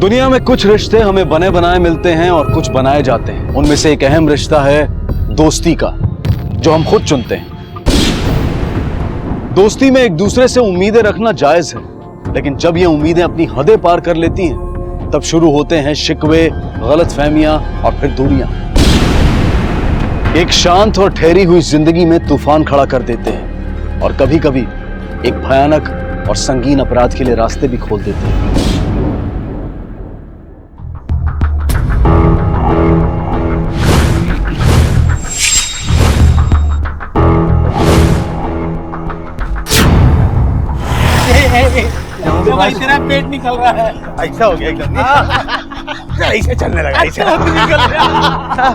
दुनिया में कुछ रिश्ते हमें बने बनाए मिलते हैं और कुछ बनाए जाते हैं। उनमें से एक अहम रिश्ता है दोस्ती का, जो हम खुद चुनते हैं। दोस्ती में एक दूसरे से उम्मीदें रखना जायज है, लेकिन जब ये उम्मीदें अपनी हदें पार कर लेती हैं, तब शुरू होते हैं शिकवे, गलतफहमियां और फिर दूरियां। एक शांत और ठहरी हुई जिंदगी में तूफान खड़ा कर देते हैं और कभी कभी एक भयानक और संगीन अपराध के लिए रास्ते भी खोल देते हैं। भाई तेरा पेट निकल रहा है। ऐसा हो गया एकदम। ऐसे चलने लगा, ऐसे निकल रहा।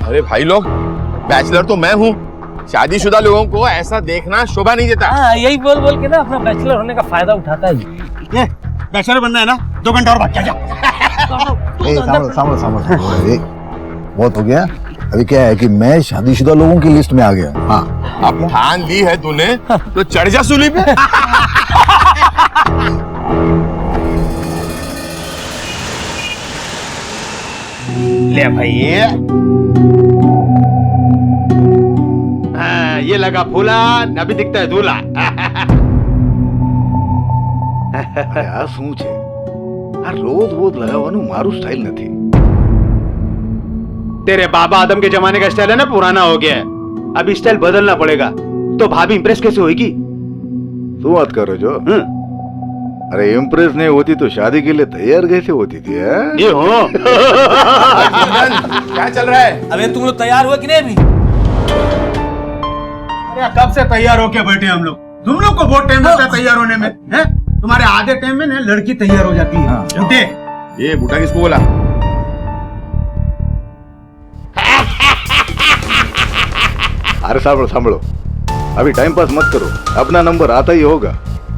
अरे भाई लोग, बैचलर तो मैं हूँ, शादीशुदा लोगों को ऐसा देखना शोभा नहीं देता। हाँ, यही बोल बोल के ना अपना बैचलर होने का फायदा उठाता है। ये बैचलर बनना है ना, 2 घंटा और भाग जा। सामने बहुत हो गया। अभी क्या है कि मैं शादीशुदा लोगों की लिस्ट में आ गया। हाँ, अब ठान ली है तूने तो चढ़ जा सूली पे। ले भाई ये लगा फूला, अभी दिखता है दूल्हा। અરે આ શું છે? આ રોજ રોજ લગાવવાનું મારું સ્ટાઇલ નથી। तेरे बाबा आदम के जमाने का स्टाइल है ना, पुराना हो गया है। अब स्टाइल बदलना पड़ेगा, तो भाभी इंप्रेस कैसे होगी? શું વાત કરો છો? अरे इम्प्रेस नहीं होती तो शादी के लिए तैयार कैसे होती थी? ये हो। क्या चल रहा है? अबे तुम लोग तैयार हुए कि नहीं अभी? अरे कब से तैयार होके बैठे हम लोग? तुम लोग को बहुत टाइम लगता है तैयार होने में, हैं? तुम्हारे आधे टाइम में ना लड़की तैयार हो जाती है। झूठे। ये बूटा किसको बोला? अरे सामलो सामलो, अभी टाइम पास मत करो, अपना नंबर आता ही होगा।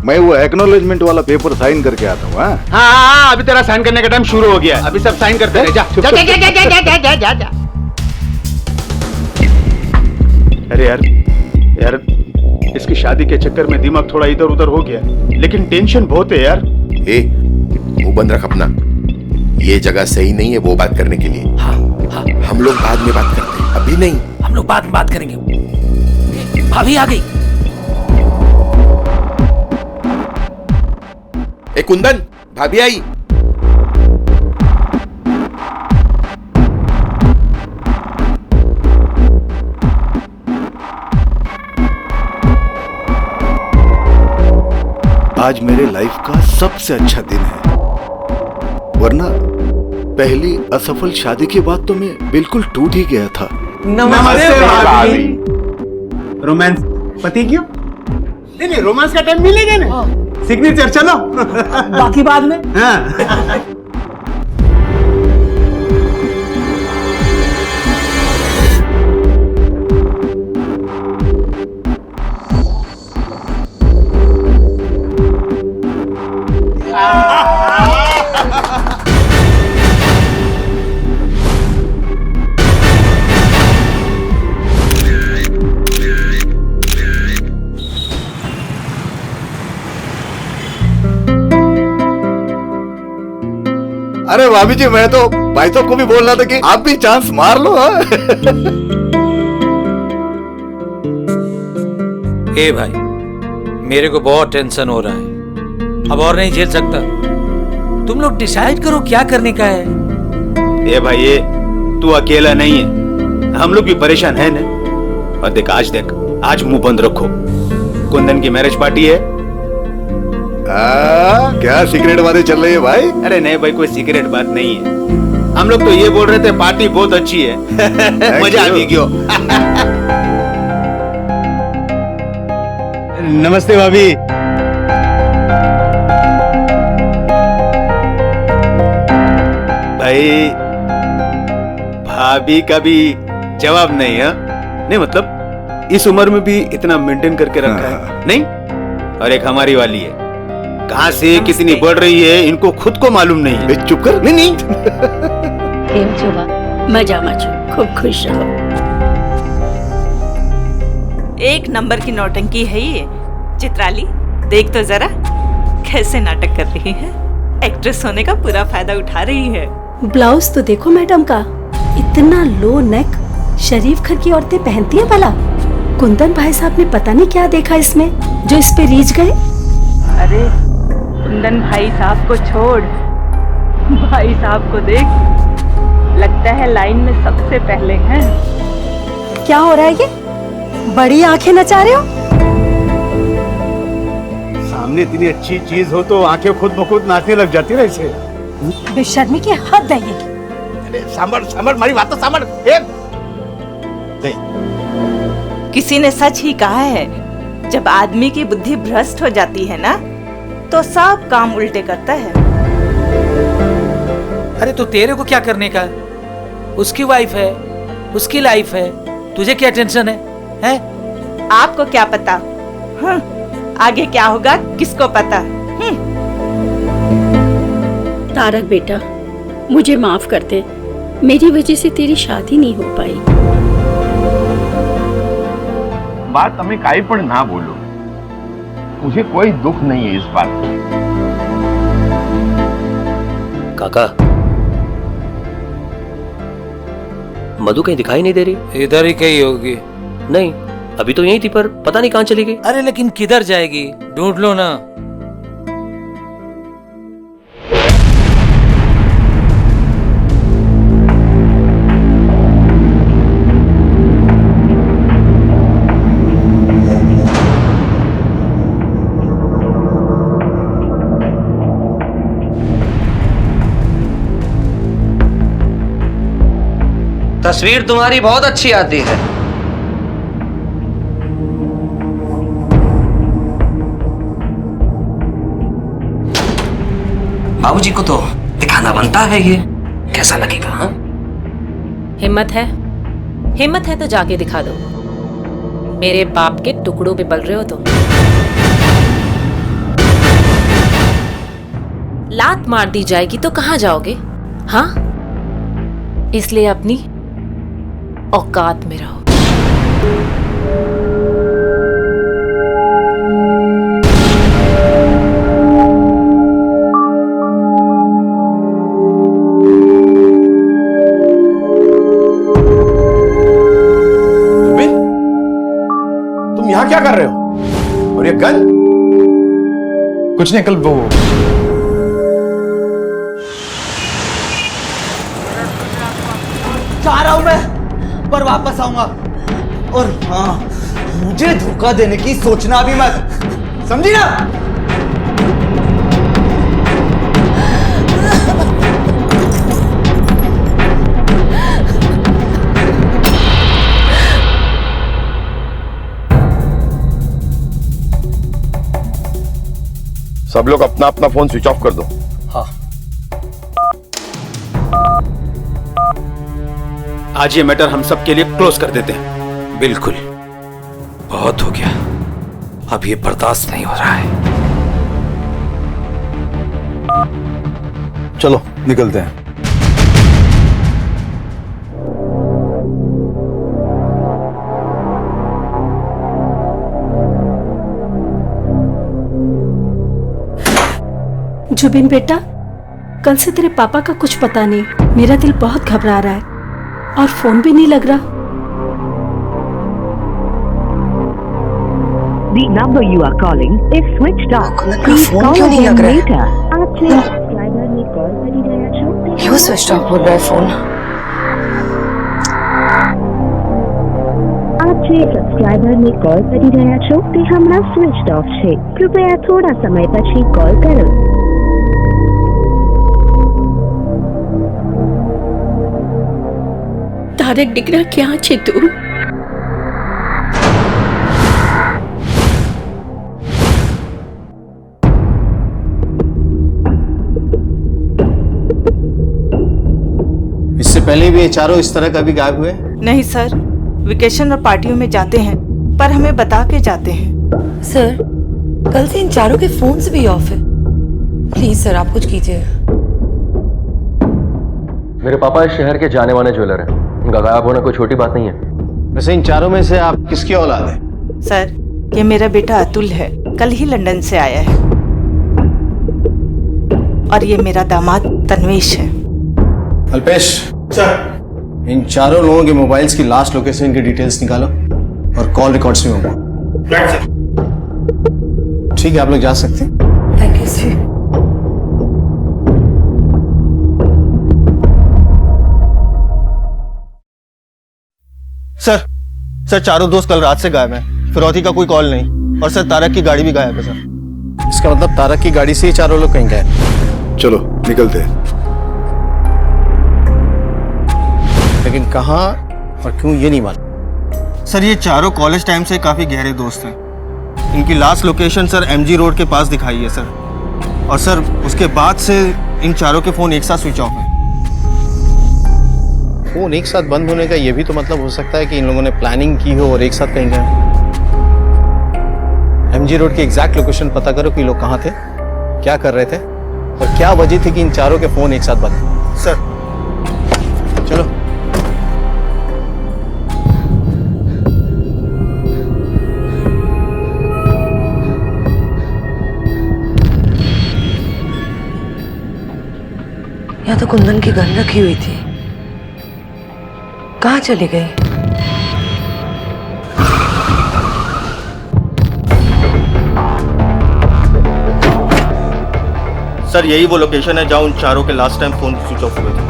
मैं वो एक्नॉलेजमेंट वाला पेपर साइन करके आता हूँ। हाँ, अभी तेरा साइन करने का टाइम शुरू हो गया है। अभी सब साइन करते रहे। जा जा जा जा जा जा जा जा जा। अरे यार इसकी शादी के चक्कर में दिमाग थोड़ा इधर उधर हो गया, लेकिन टेंशन बहुत है यार। मुंह बंद रख अपना, ये जगह सही नहीं है वो बात करने के लिए। हाँ, हम लोग बाद में बात करते हैं, अभी नहीं। हम लोग बाद में बात करेंगे। भाभी आ गई। ए कुंदन, भाभी आई। आज मेरे लाइफ का सबसे अच्छा दिन है, वरना पहली असफल शादी के बाद तो मैं बिल्कुल टूट ही गया था। नमस्ते भाभी। रोमांस पति क्यों? नहीं, रोमांस का टाइम मिलेगा ना। सिग्नेचर चलो। बाकी बाद में। हाँ। अरे भाभी जी, मैं तो भाई साहब को भी बोल रहा था कि आप भी चांस मार लो। ए भाई, मेरे को बहुत टेंशन हो रहा है, अब और नहीं झेल सकता। तुम लोग डिसाइड करो क्या करने का है। ए भाई, ये तू अकेला नहीं है, हम लोग भी परेशान है ना। और देख, आज मुंह बंद रखो। कुंदन की मैरिज पार्टी है। क्या सीक्रेट बातें चल रही है भाई? अरे नहीं भाई, कोई सीक्रेट बात नहीं है। हम लोग तो ये बोल रहे थे पार्टी बहुत अच्छी है। मजा आ भी क्यों? नमस्ते भाभी। भाई भाभी का भी जवाब नहीं है। नहीं मतलब इस उम्र में भी इतना मेंटेन करके रखा है। नहीं, और एक हमारी वाली है, कहां से कितनी बढ़ रही है इनको खुद को मालूम नहीं है। चुप कर। नहीं કેમ છો બા? મજામાં છું, ખૂબ ખુશ રહો। एक नंबर की नौटंकी है ये। चित्राली देख तो जरा कैसे नाटक कर रही है। एक्ट्रेस होने का पूरा फायदा उठा रही है। ब्लाउज तो देखो मैडम का, इतना लो नेक शरीफ घर की औरतें पहनती हैं भला। कुंदन भाई साहब ने पता नहीं क्या देखा इसमें जो इस पे रीझ गए। अरे कुंदन भाई साहब को छोड़, भाई साहब को देख, लगता है लाइन में सबसे पहले हैं। क्या हो रहा है ये? बड़ी आंखें नचा रहे हो? सामने इतनी अच्छी चीज हो तो आंखें खुद ब खुद नाचने लग जाती है इसे। बेशर्मी की हद है ये। अरे सांबर सांबर मारी बात तो सांबर किसी ने सच ही कहा है, जब आदमी की बुद्धि भ्रष्ट हो जाती है ना तो सब काम उल्टे करता है। अरे तो तेरे को क्या करने का? उसकी वाइफ है, उसकी लाइफ है, तुझे क्या टेंशन है? आपको क्या पता? आगे क्या होगा किसको पता? तारक बेटा, मुझे माफ कर दे, मेरी वजह से तेरी शादी नहीं हो पाई। बात हमें काई पर ना बोलो, मुझे कोई दुख नहीं है इस बात का। काका, मधु कहीं दिखाई नहीं दे रही। इधर ही कहीं होगी। नहीं, अभी तो यही थी पर पता नहीं कहाँ चली गई। अरे लेकिन किधर जाएगी? ढूंढ लो ना। तस्वीर तुम्हारी बहुत अच्छी आती है। बाबूजी को तो दिखाना बनता है ये, कैसा लगेगा? हाँ? हिम्मत है तो जाके दिखा दो। मेरे बाप के टुकड़ों पे पल रहे हो तो। लात मार दी जाएगी तो कहां जाओगे? हाँ, इसलिए अपनी औकात में रहो। तुम यहाँ क्या कर रहे हो? और ये गन? कुछ नहीं, कल वो जा रहा हूं मैं, पर वापस आऊंगा। और हाँ, मुझे धोखा देने की सोचना भी मत, समझी ना? सब लोग अपना अपना फोन स्विच ऑफ कर दो। हाँ। आज ये मैटर हम सब के लिए क्लोज कर देते हैं। बिल्कुल, बहुत हो गया, अब ये बर्दाश्त नहीं हो रहा है। चलो निकलते हैं। जुबिन बेटा, कल से तेरे पापा का कुछ पता नहीं। मेरा दिल बहुत घबरा रहा है और फोन भी नहीं लग रहा। The number you are calling is switched off. Please call again later. आपसे सब्सक्राइबर ने कॉल કરી રહ્યા છો। क्यों स्विच ऑफ बोल रहा है फोन? આપसे સબસ્ક્રાઇબર ને કોલ કરી રહ્યા છો તે હમણાં સ્વિચ્ડ ઓફ છે। કૃપયા થોડા સમય પછી કોલ કરો। તારક દીકરા, ક્યાં છે તું? इससे पहले भी ये चारों इस तरह कभी गायब हुए? नहीं सर, वेकेशन और पार्टियों में जाते हैं, पर हमें बता के जाते हैं। सर, कल से इन चारों के फोन्स भी ऑफ है। प्लीज सर, आप कुछ कीजिए। मेरे पापा इस शहर के जाने माने ज्वेलर हैं। उनका गायब होना कोई छोटी बात नहीं है। वैसे इन चारों में से आप किसकी औलाद है? सर, ये मेरा बेटा अतुल है, कल ही लंदन से आया है। और ये मेरा दामाद तन्वेश है। अल्पेश सर, इन चारों लोगों के मोबाइल्स की लास्ट लोकेशन की डिटेल्स निकालो और कॉल रिकॉर्ड्स भी मंगवाओ। ठीक है, आप लोग जा सकते हैं। Thank you sir. सर, चारों दोस्त कल रात से गायब हैं। फिरौती का कोई कॉल नहीं, और सर तारक की गाड़ी भी गायब है सर। इसका मतलब तारक की गाड़ी से ही चारों लोग कहीं गए। चलो निकलते हैं। लेकिन कहाँ और क्यों ये नहीं मालूम। सर, ये चारों कॉलेज टाइम से काफी गहरे दोस्त हैं। इनकी last location sir MG road के पास दिखाई है सर। और सर उसके बाद से इन चारों के फोन एक साथ स्विच ऑफ हैं। फोन एक साथ बंद होने का ये भी तो मतलब हो सकता है कि इन लोगों ने प्लानिंग की हो और एक साथ कहीं गए। MG रोड की एग्जैक्ट लोकेशन पता करो कि लोग कहाँ थे, क्या कर रहे थे और क्या वजह थी कि इन चारों के फोन एक साथ बंद। सर चलो। यहाँ तो कुंदन की गन रखी हुई थी, कहाँ चली गई? सर, यही वो लोकेशन है जहाँ उन चारों के last time phone switch off हुए थे।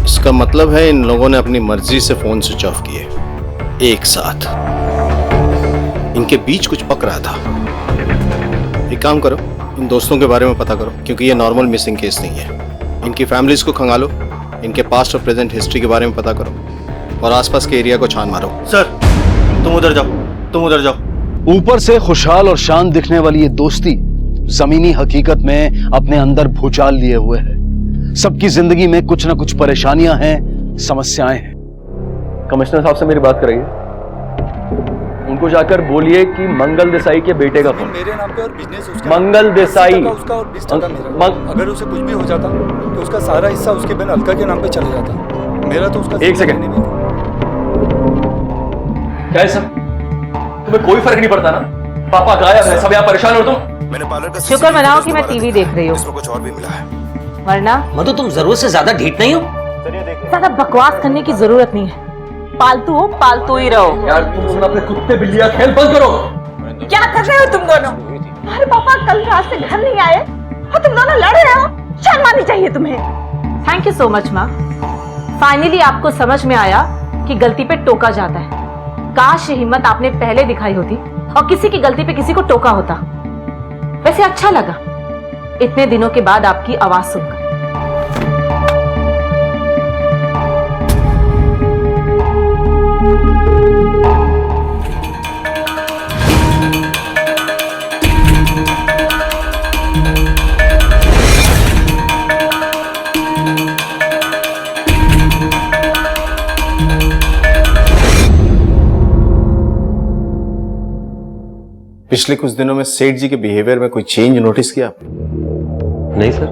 इसका मतलब है इन लोगों ने अपनी मर्जी से फोन स्विच ऑफ किए एक साथ। इनके बीच कुछ पक रहा था। एक काम करो, इन दोस्तों के बारे में पता करो, क्योंकि ये नॉर्मल मिसिंग केस नहीं है। इनकी फैमिलीज को खंगालो, इनके पास्ट और प्रेजेंट हिस्ट्री के बारे में पता करो और आसपास के एरिया को छान मारो। सर, तुम उधर जाओ। ऊपर से खुशहाल और शांत दिखने वाली ये दोस्ती जमीनी हकीकत में अपने अंदर भूचाल लिए हुए है। सबकी जिंदगी में कुछ ना कुछ परेशानियां हैं, समस्याएं हैं। कमिश्नर साहब से मेरी बात कराइए, उनको जाकर बोलिए कि मंगल देसाई के बेटे का फोन। मेरे नाम पे और बिजनेस उसका, मंगल देसाई उसका और 20% मेरा। अगर उसे कुछ भी हो जाता तो उसका सारा हिस्सा उसके बहन अलका के नाम पे चले जाता। मेरा तो उसका एक सेकंड, क्या है सर? तुम्हें कोई फर्क नहीं पड़ता ना? पापा गायब है, सब यहाँ परेशान हो तुम। मैंने पार्लर का शुक्र मनाओ कि मैं टीवी देख रही हूँ, कुछ और भी मिला है। वरना मधु तुम जरूरत से ज्यादा ढीठ नहीं हो? ज्यादा बकवास करने की जरूरत नहीं है। पालतू हो, पालतू ही रहो। यार तुम अपने कुत्ते बिल्लियां खेल बंद करो। क्या कर रहे हो तुम दोनों? तुम्हारे पापा कल रात से घर नहीं आए और तुम दोनों लड़ रहे हो। शर्म आनी चाहिए तुम्हें। थैंक यू सो मच माँ। फाइनली आपको समझ में आया कि गलती पे टोका जाता है। काश ये हिम्मत आपने पहले दिखाई होती और किसी की गलती पे किसी को टोका होता। वैसे अच्छा लगा इतने दिनों के बाद आपकी आवाज सुनकर। पिछले कुछ दिनों में सेठ जी के बिहेवियर में कोई चेंज नोटिस किया? नहीं सर,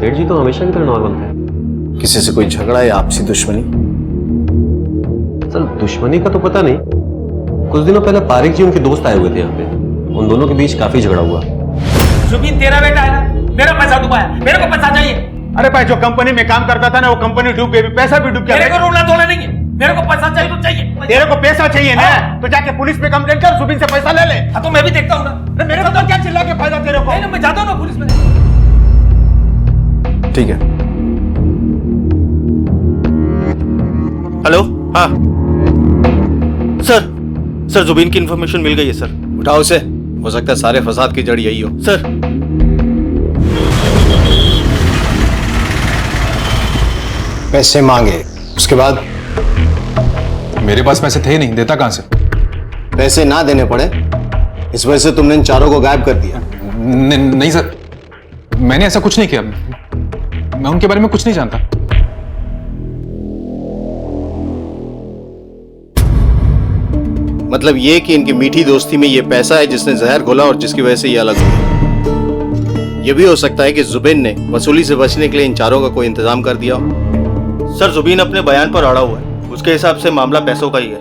सेठ जी तो हमेशा की तरह नॉर्मल थे। किसी से कोई झगड़ा या आपसी दुश्मनी? सर दुश्मनी का तो पता नहीं, कुछ दिनों पहले पारिक जी उनके दोस्त आए हुए थे यहाँ पे, उन दोनों के बीच काफी झगड़ा हुआ। जुबिन तेरा बेटा है ना, मेरा पैसा डुबाया, मेरे को पैसा चाहिए। अरे भाई, जो कंपनी में काम करता था ना, वो कंपनी डूब गई, पैसा भी डूब गया। मेरे को रोना धोना नहीं है, मेरे को पैसा चाहिए तो चाहिए। तेरे को पैसा चाहिए ना, तो जाके पुलिस पे कंप्लेंट कर, जुबिन से पैसा ले ले। हाँ तो मैं भी देखता हूँ ना। मेरे को तो क्या चिल्ला के फायदा तेरे को? नहीं, मैं जाता हूँ ना पुलिस में। ठीक है। हेलो, हाँ सर, जुबिन की इंफॉर्मेशन मिल गई है सर। उठाओ उसे, हो सकता है सारे फसाद की जड़ यही हो। सर, पैसे मांगे, उसके बाद? मेरे पास पैसे थे नहीं, देता कहां से? पैसे ना देने पड़े इस वजह से तुमने इन चारों को गायब कर दिया? नहीं सर, मैंने ऐसा कुछ नहीं किया। मैं उनके बारे में कुछ नहीं जानता। मतलब ये कि इनकी मीठी दोस्ती में ये पैसा है जिसने जहर घोला और जिसकी वजह से ये अलग हुए। ये भी हो सकता है कि जुबिन ने वसूली से बचने के लिए इन चारों का कोई इंतजाम कर दिया हो। सर जुबिन अपने बयान पर अड़ा हुआ है, उसके हिसाब से मामला पैसों का ही है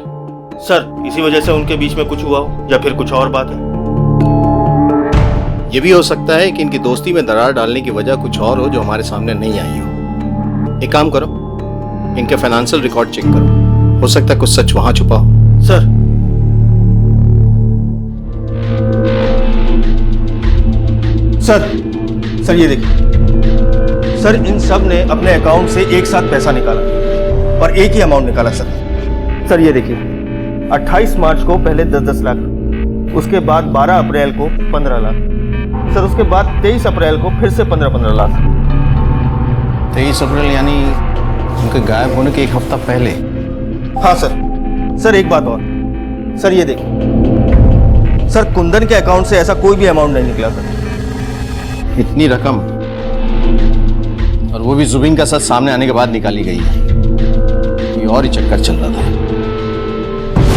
सर। इसी वजह से उनके बीच में कुछ हुआ हो या फिर कुछ और बात है। ये भी हो सकता है कि इनकी दोस्ती में दरार डालने की वजह कुछ और हो जो हमारे सामने नहीं आई हो। एक काम करो, इनके फाइनेंशियल रिकॉर्ड चेक करो, हो सकता है कुछ सच वहां छुपा हो। सर ये देखिए सर, इन सब ने अपने अकाउंट से एक साथ पैसा निकाला और एक ही अमाउंट निकाला सर ये देखिए 28 मार्च को पहले 10-10 लाख, उसके बाद 12 अप्रैल को 15 लाख सर, उसके बाद 23 अप्रैल को फिर से 15-15 लाख। 23 अप्रैल यानी उनके गायब होने के एक हफ्ता पहले। हाँ सर एक बात और सर, ये देखिए सर, कुंदन के अकाउंट से ऐसा कोई भी अमाउंट नहीं निकला सर। इतनी रकम, और वो भी जुबिन का सच सामने आने के बाद निकाली गई है। ये और ही चक्कर चल रहा था,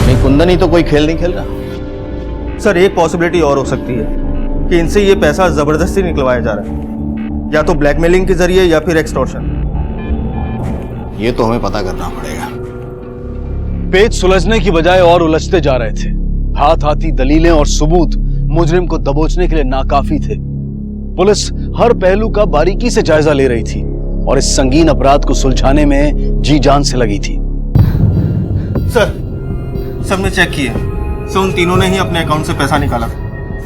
नहीं कुंदन ही तो कोई खेल नहीं खेल रहा। सर एक पॉसिबिलिटी और हो सकती है कि इनसे ये पैसा जबरदस्ती निकलवाया जा रहा है, या तो ब्लैकमेलिंग के जरिए या फिर एक्सटॉर्शन। ये तो हमें पता करना पड़ेगा। पेच सुलझने की बजाय और उलझते जा रहे थे। हाथ हाथी दलीलें और सबूत मुजरिम को दबोचने के लिए नाकाफी थे। पुलिस हर पहलू का बारीकी से जायजा ले रही थी और इस संगीन अपराध को सुलझाने में जी जान से लगी थी। सर सबने चेक किया, सो उन तीनों ने ही अपने अकाउंट से पैसा निकाला,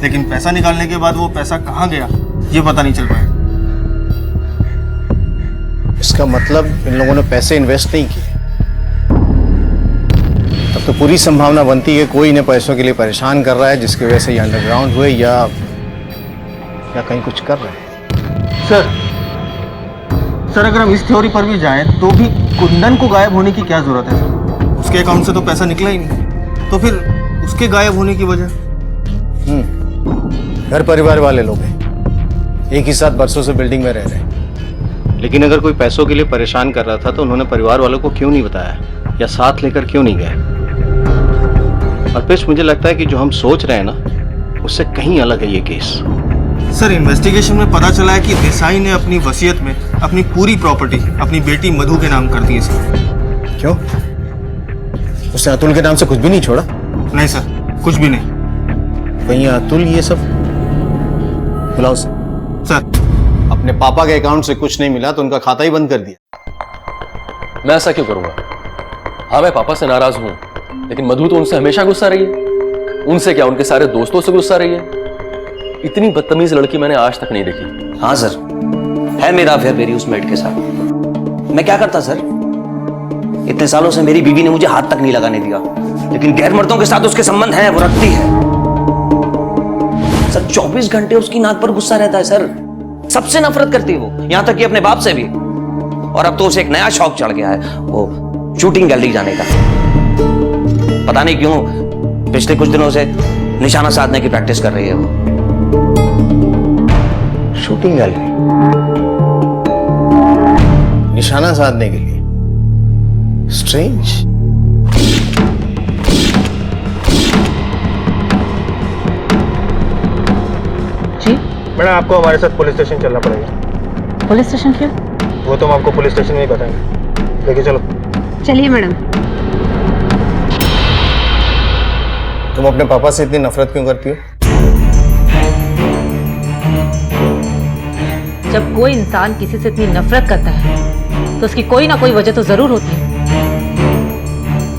लेकिन पैसा निकालने के बाद वो पैसा कहां गया ये पता नहीं चल पाया। इसका मतलब इन लोगों ने पैसे इन्वेस्ट नहीं किए। तब तो पूरी संभावना बनती है कोई इन्हें पैसों के लिए परेशान कर रहा है, जिसकी वजह से ये अंडरग्राउंड हुए या कहीं कुछ कर रहे हैं। सर अगर हम इस थ्योरी पर भी जाएं तो भी कुंदन को गायब होने की क्या जरूरत है सर? उसके अकाउंट से तो पैसा निकला ही नहीं, तो फिर उसके गायब होने की वजह? घर परिवार वाले लोग हैं, एक ही साथ बरसों से बिल्डिंग में रह रहे हैं। लेकिन अगर कोई पैसों के लिए परेशान कर रहा था तो उन्होंने परिवार वालों को क्यों नहीं बताया या साथ लेकर क्यों नहीं गए? और फिर मुझे लगता है कि जो हम सोच रहे हैं ना, उससे कहीं अलग है ये केस। सर इन्वेस्टिगेशन में पता चला है कि देसाई ने अपनी वसीयत में अपनी पूरी प्रॉपर्टी अपनी बेटी मधु के नाम कर दी है सर। क्यों? उसने अतुल के नाम से कुछ भी नहीं छोड़ा? नहीं सर, कुछ भी नहीं। कहीं अतुल ये सब बुलाओ सर। अपने पापा के अकाउंट से कुछ नहीं मिला तो उनका खाता ही बंद कर दिया। मैं ऐसा क्यों करूंगा? हाँ मैं पापा से नाराज हूं, लेकिन मधु तो उनसे हमेशा गुस्सा रही है। उनसे क्या, उनके सारे दोस्तों से गुस्सा रही है। इतनी बदतमीज लड़की मैंने आज तक नहीं देखी। हाँ सर, है मेरा अफेयर मेरी उस मेड के साथ। मैं क्या करता सर? इतने सालों से मेरी बीवी ने मुझे हाथ तक नहीं लगाने दिया, लेकिन गैर मर्दों के साथ उसके संबंध हैं, वो रखती है। सर 24 घंटे उसकी नाक पर गुस्सा रहता है सर। सबसे नफरत करती है वो, यहां तक कि अपने बाप से भी। और अब तो उसे एक नया शौक चढ़ गया है, वो शूटिंग गैलरी जाने का। पता नहीं क्यों पिछले कुछ दिनों से निशाना साधने की प्रैक्टिस कर रही है वो। शूटिंग गैलरी निशाना साधने के लिए? स्ट्रेंज। जी मैडम, आपको हमारे साथ पुलिस स्टेशन चलना पड़ेगा। पुलिस स्टेशन क्यों? वो तो हम आपको पुलिस स्टेशन में ही बताएंगे। लेके चलो। चलिए मैडम। तुम अपने पापा से इतनी नफरत क्यों करती हो? जब कोई इंसान किसी से इतनी नफरत करता है तो उसकी कोई ना कोई वजह तो जरूर होती है,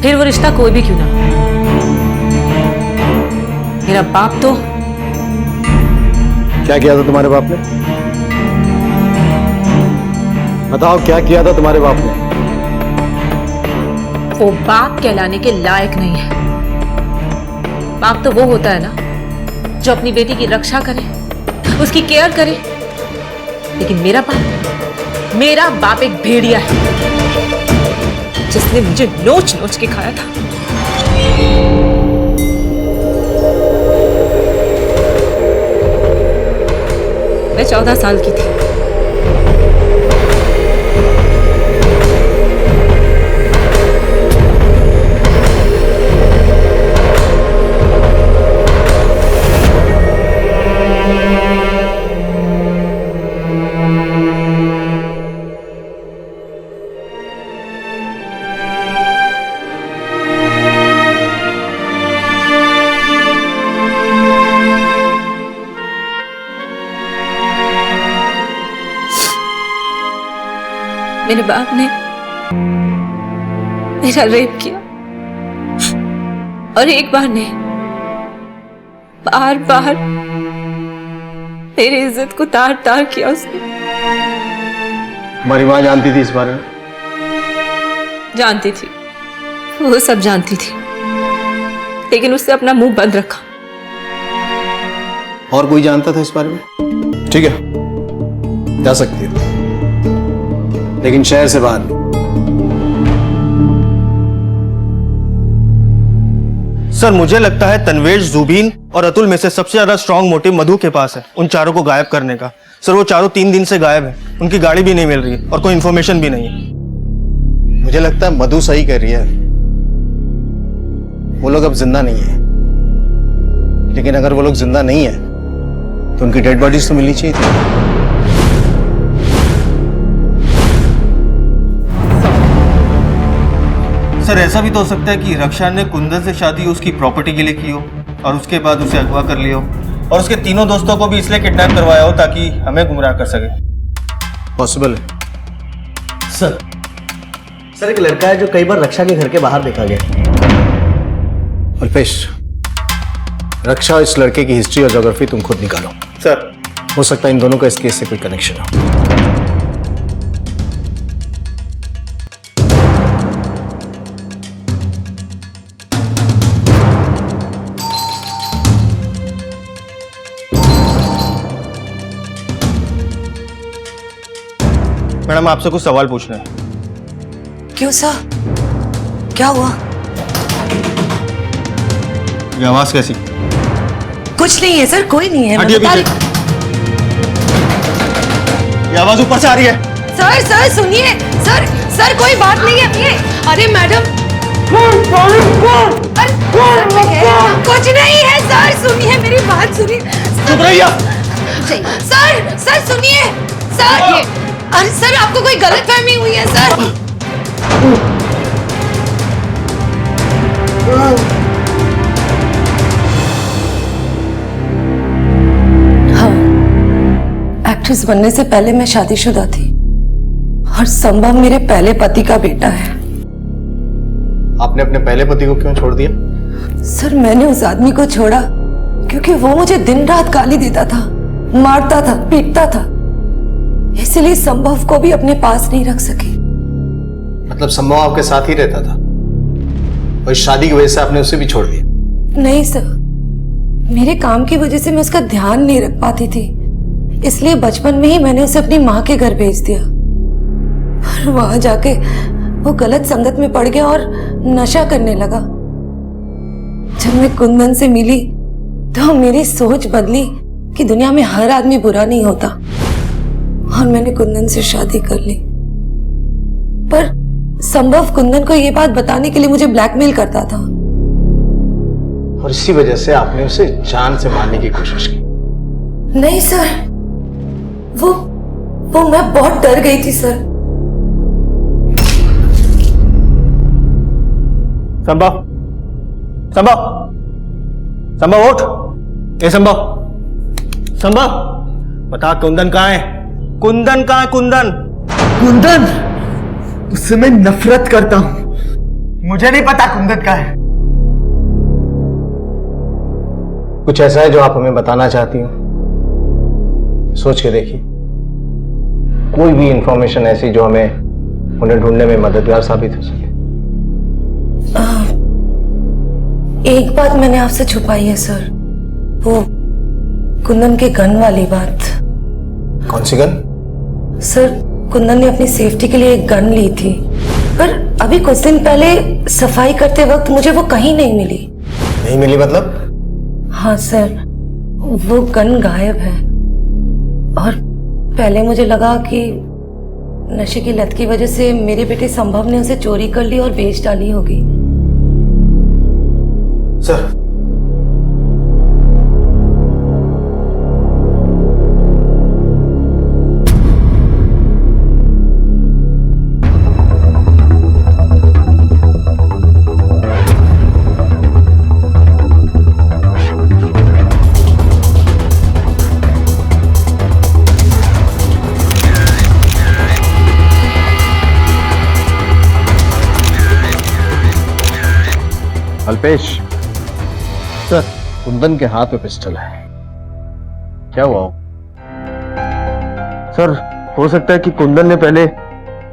फिर वो रिश्ता कोई भी क्यों ना। मेरा बाप तो क्या किया था तुम्हारे बाप ने? बताओ क्या किया था तुम्हारे बाप ने? वो बाप कहलाने के लायक नहीं है। बाप तो वो होता है ना जो अपनी बेटी की रक्षा करे, उसकी केयर करे। लेकिन मेरा बाप एक भेड़िया है जिसने मुझे नोच नोच के खाया था। मैं 14 साल की थी। मेरे बाप ने मेरा रेप किया और एक बार नहीं, बार बार मेरी इज्जत को तार तार किया उसने। हमारी माँ जानती थी इस बारे में? जानती थी, वो सब जानती थी, लेकिन उसने अपना मुंह बंद रखा। और कोई जानता था इस बारे में? ठीक है, जा सकती हो, लेकिन शहर से बाहर नहीं। सर मुझे लगता है तन्वेश, जुबीन और अतुल में से सबसे ज्यादा स्ट्रांग मोटिव मधु के पास है उन चारों को गायब करने का। सर वो चारों 3 दिन से गायब है, उनकी गाड़ी भी नहीं मिल रही और कोई इन्फॉर्मेशन भी नहीं है। मुझे लगता है मधु सही कह रही है, वो लोग अब जिंदा नहीं है। लेकिन अगर वो लोग जिंदा नहीं है तो उनकी डेड बॉडीज तो मिलनी चाहिए थी। सर ऐसा भी तो हो सकता है कि रक्षा ने कुंदन से शादी उसकी प्रॉपर्टी के लिए की हो और उसके बाद उसे अगवा कर लिया हो और उसके तीनों दोस्तों को भी इसलिए किडनैप करवाया हो ताकि हमें गुमराह कर सके। पॉसिबल है। सर एक लड़का है जो कई बार रक्षा के घर के बाहर देखा गया। अल्पेश, रक्षा और इस लड़के की हिस्ट्री और ज्योग्राफी तुम खुद निकालो। सर हो सकता है इन दोनों का इस केस से कोई कनेक्शन हो। मैडम आपसे कुछ सवाल पूछना है। क्यों सर, क्या हुआ? ये आवाज कैसी? कुछ नहीं है सर, कोई नहीं है। हटिए पीछे। ये आवाज ऊपर से आ रही है। सर सुनिए, सर कोई बात नहीं है। ये अरे मैडम कुछ नहीं है सर, सुनिए मेरी बात सुनिए। चुप रहिए। सर सुनिए सर। अरे सर आपको कोई गलतफहमी हुई है सर। हाँ, एक्ट्रेस बनने से पहले मैं शादीशुदा थी और संभव मेरे पहले पति का बेटा है। आपने अपने पहले पति को क्यों छोड़ दिया? सर मैंने उस आदमी को छोड़ा क्योंकि वो मुझे दिन रात गाली देता था, मारता था, पीटता था, इसलिए संभव को भी अपने पास नहीं रख सकी। मतलब संभव आपके साथ ही रहता था और इस शादी की वजह से आपने उसे भी छोड़ दिया? नहीं सर, मेरे काम की वजह से मैं उसका ध्यान नहीं रख पाती थी, इसलिए बचपन में ही मैंने उसे अपनी माँ के घर भेज दिया और वहां जाके वो गलत संगत में पड़ गया और नशा करने लगा। जब मैं कुंदन से मिली तो मेरी सोच बदली कि दुनिया में हर आदमी बुरा नहीं होता और मैंने कुंदन से शादी कर ली। पर संभव कुंदन को ये बात बताने के लिए मुझे ब्लैकमेल करता था और इसी वजह से आपने उसे जान से मारने की कोशिश की? नहीं सर, वो मैं बहुत डर गई थी सर। संभव उठ। ए संभव बता कुंदन कहाँ है? कुंदन उससे मैं नफरत करता हूं। मुझे नहीं पता कुंदन कहाँ है। कुछ ऐसा है जो आप हमें बताना चाहती हो? सोच के देखिए, कोई भी इंफॉर्मेशन ऐसी जो हमें उन्हें ढूंढने में मददगार साबित हो सके। एक बात मैंने आपसे छुपाई है सर, वो कुंदन के गन वाली बात। कौन सी गन? सर कुंदन ने अपनी सेफ्टी के लिए एक गन ली थी, पर अभी कुछ दिन पहले सफाई करते वक्त मुझे वो कहीं नहीं मिली। नहीं मिली मतलब? हाँ सर, वो गन गायब है और पहले मुझे लगा कि नशे की लत की वजह से मेरे बेटे संभव ने उसे चोरी कर ली और बेच डाली होगी। सर अल्पेश, सर कुंदन के हाथ में पिस्टल है, क्या हुआ? सर हो सकता है कि कुंदन ने पहले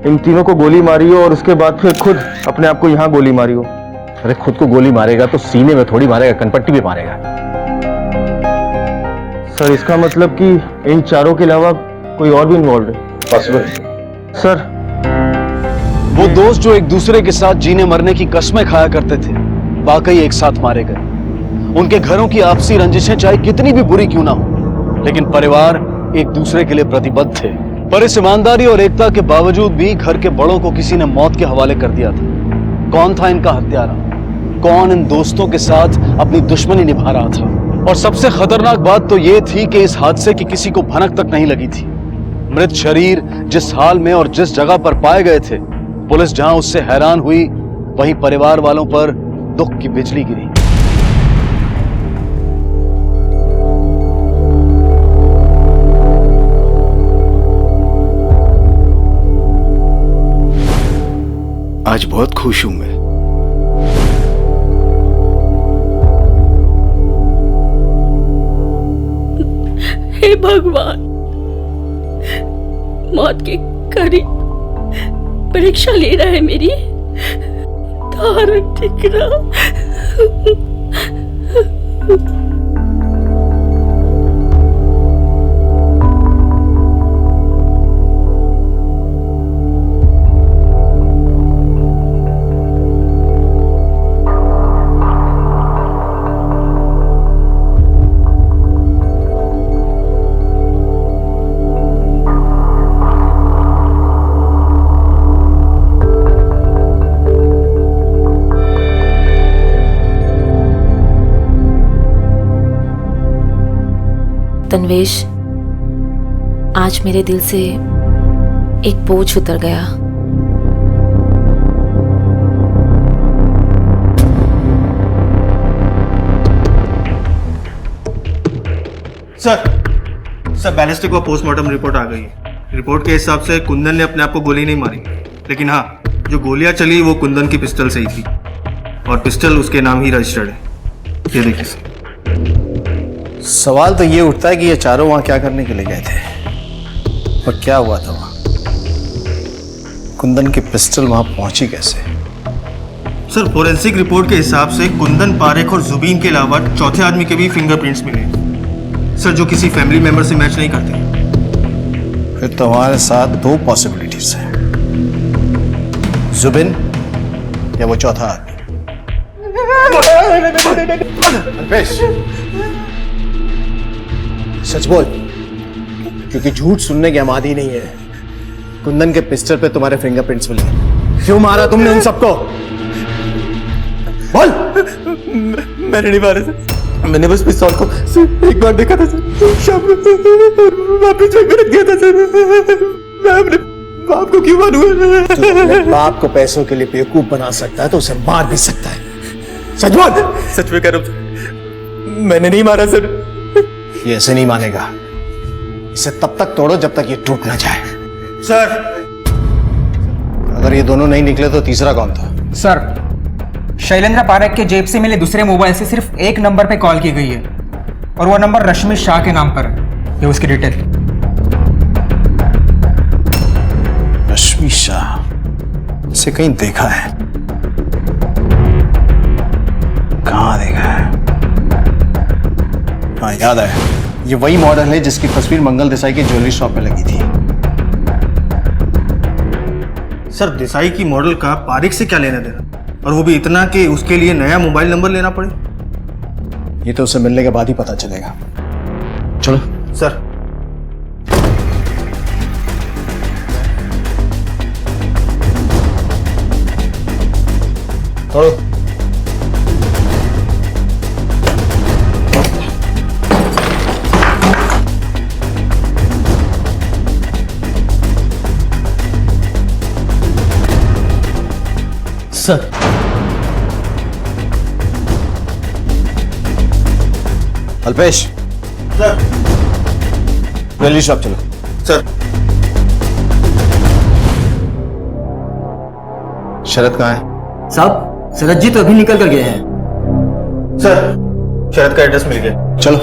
इन तीनों को गोली मारी हो और उसके बाद फिर खुद अपने आप को यहाँ गोली मारी हो। अरे खुद को गोली मारेगा तो सीने में थोड़ी मारेगा, कनपट्टी भी मारेगा। सर इसका मतलब कि इन चारों के अलावा कोई और भी इन्वॉल्व है? पॉसिबल। सर वो दोस्त जो एक दूसरे के साथ जीने मरने की कस्में खाया करते थे, वाकई एक साथ मारे गए। उनके घरों की आपसी रंजिशें चाहे कितनी भी बुरी क्यों ना हो, लेकिन परिवार एक दूसरे के लिए प्रतिबद्ध थे। पर इस ईमानदारी और एकता के बावजूद भी घर के बड़ों को किसी ने मौत के हवाले कर दिया था। कौन था इनका हत्यारा? कौन इन दोस्तों के साथ अपनी दुश्मनी निभा रहा था? और सबसे खतरनाक बात तो यह थी कि इस हादसे की किसी को भनक तक नहीं लगी थी। मृत शरीर जिस हाल में और जिस जगह पर पाए गए थे, पुलिस जहां उससे हैरान हुई, वहीं परिवार वालों पर दुख की बिजली गिरी। आज बहुत खुश हूं मैं। हे भगवान, मौत के करीब परीक्षा ले रहा है मेरी। तारक ठिकरा। तन्वेश, आज मेरे दिल से एक बोझ उतर गया। सर बैलिस्टिक और पोस्टमार्टम रिपोर्ट आ गई है। रिपोर्ट के हिसाब से कुंदन ने अपने आप को गोली नहीं मारी, लेकिन हाँ, जो गोलियां चली वो कुंदन की पिस्टल से ही थी और पिस्टल उसके नाम ही रजिस्टर्ड है। ये देखिए सर। सवाल तो ये उठता है कि ये चारों वहां क्या करने के लिए गए थे और क्या हुआ था वहां? कुंदन की पिस्टल वहां पहुंची कैसे? सर फोरेंसिक रिपोर्ट के हिसाब से कुंदन, पारेख और जुबीन के अलावा चौथे आदमी के भी फिंगरप्रिंट्स मिले सर, जो किसी फैमिली मेंबर से मैच नहीं करते। फिर तो हमारे साथ दो पॉसिबिलिटीज हैं, जुबिन या वो चौथा आदमी। अल्पेश, सच बोल, क्योंकि झूठ सुनने के हम आदी नहीं है। कुंदन के पिस्टल पे तुम्हारे फिंगरप्रिंट्स मिले, क्यों मारा तुमने उन सबको? बोल। मैंने नहीं मारा सर, मैंने बस पिस्तौल को एक बार देखा था सर, शाम में वापस रख दिया था सर। मैं अपने बाप को क्यों मारूंगा? अपने बाप को पैसों के लिए बेवकूफ बना सकता है तो उसे मार भी सकता है। सच बोल। सच में कह रहा हूं सर, मैंने नहीं मारा सर। ये ऐसे नहीं मानेगा, इसे तब तक तोड़ो जब तक ये टूट ना जाए। सर अगर ये दोनों नहीं निकले तो तीसरा कौन था? सर, शैलेंद्र पारेख के जेब से मिले दूसरे मोबाइल से सिर्फ एक नंबर पे कॉल की गई है और वो नंबर रश्मि शाह के नाम पर है। ये उसकी डिटेल। रश्मि शाह, इसे कहीं देखा है? कहां देखा है? हाँ याद आया, ये वही मॉडल है जिसकी तस्वीर मंगल देसाई की ज्वेलरी शॉप में लगी थी। सर देसाई की मॉडल का पारिक से क्या लेना देना, और वो भी इतना कि उसके लिए नया मोबाइल नंबर लेना पड़े? ये तो उसे मिलने के बाद ही पता चलेगा। चलो सर। तोड़ो। Sir Alpesh, sir jewellery shop चलो। सर शरद कहाँ है? साहब, शरद जी तो अभी निकल कर गए हैं। सर शरद का एड्रेस मिल गया। चलो।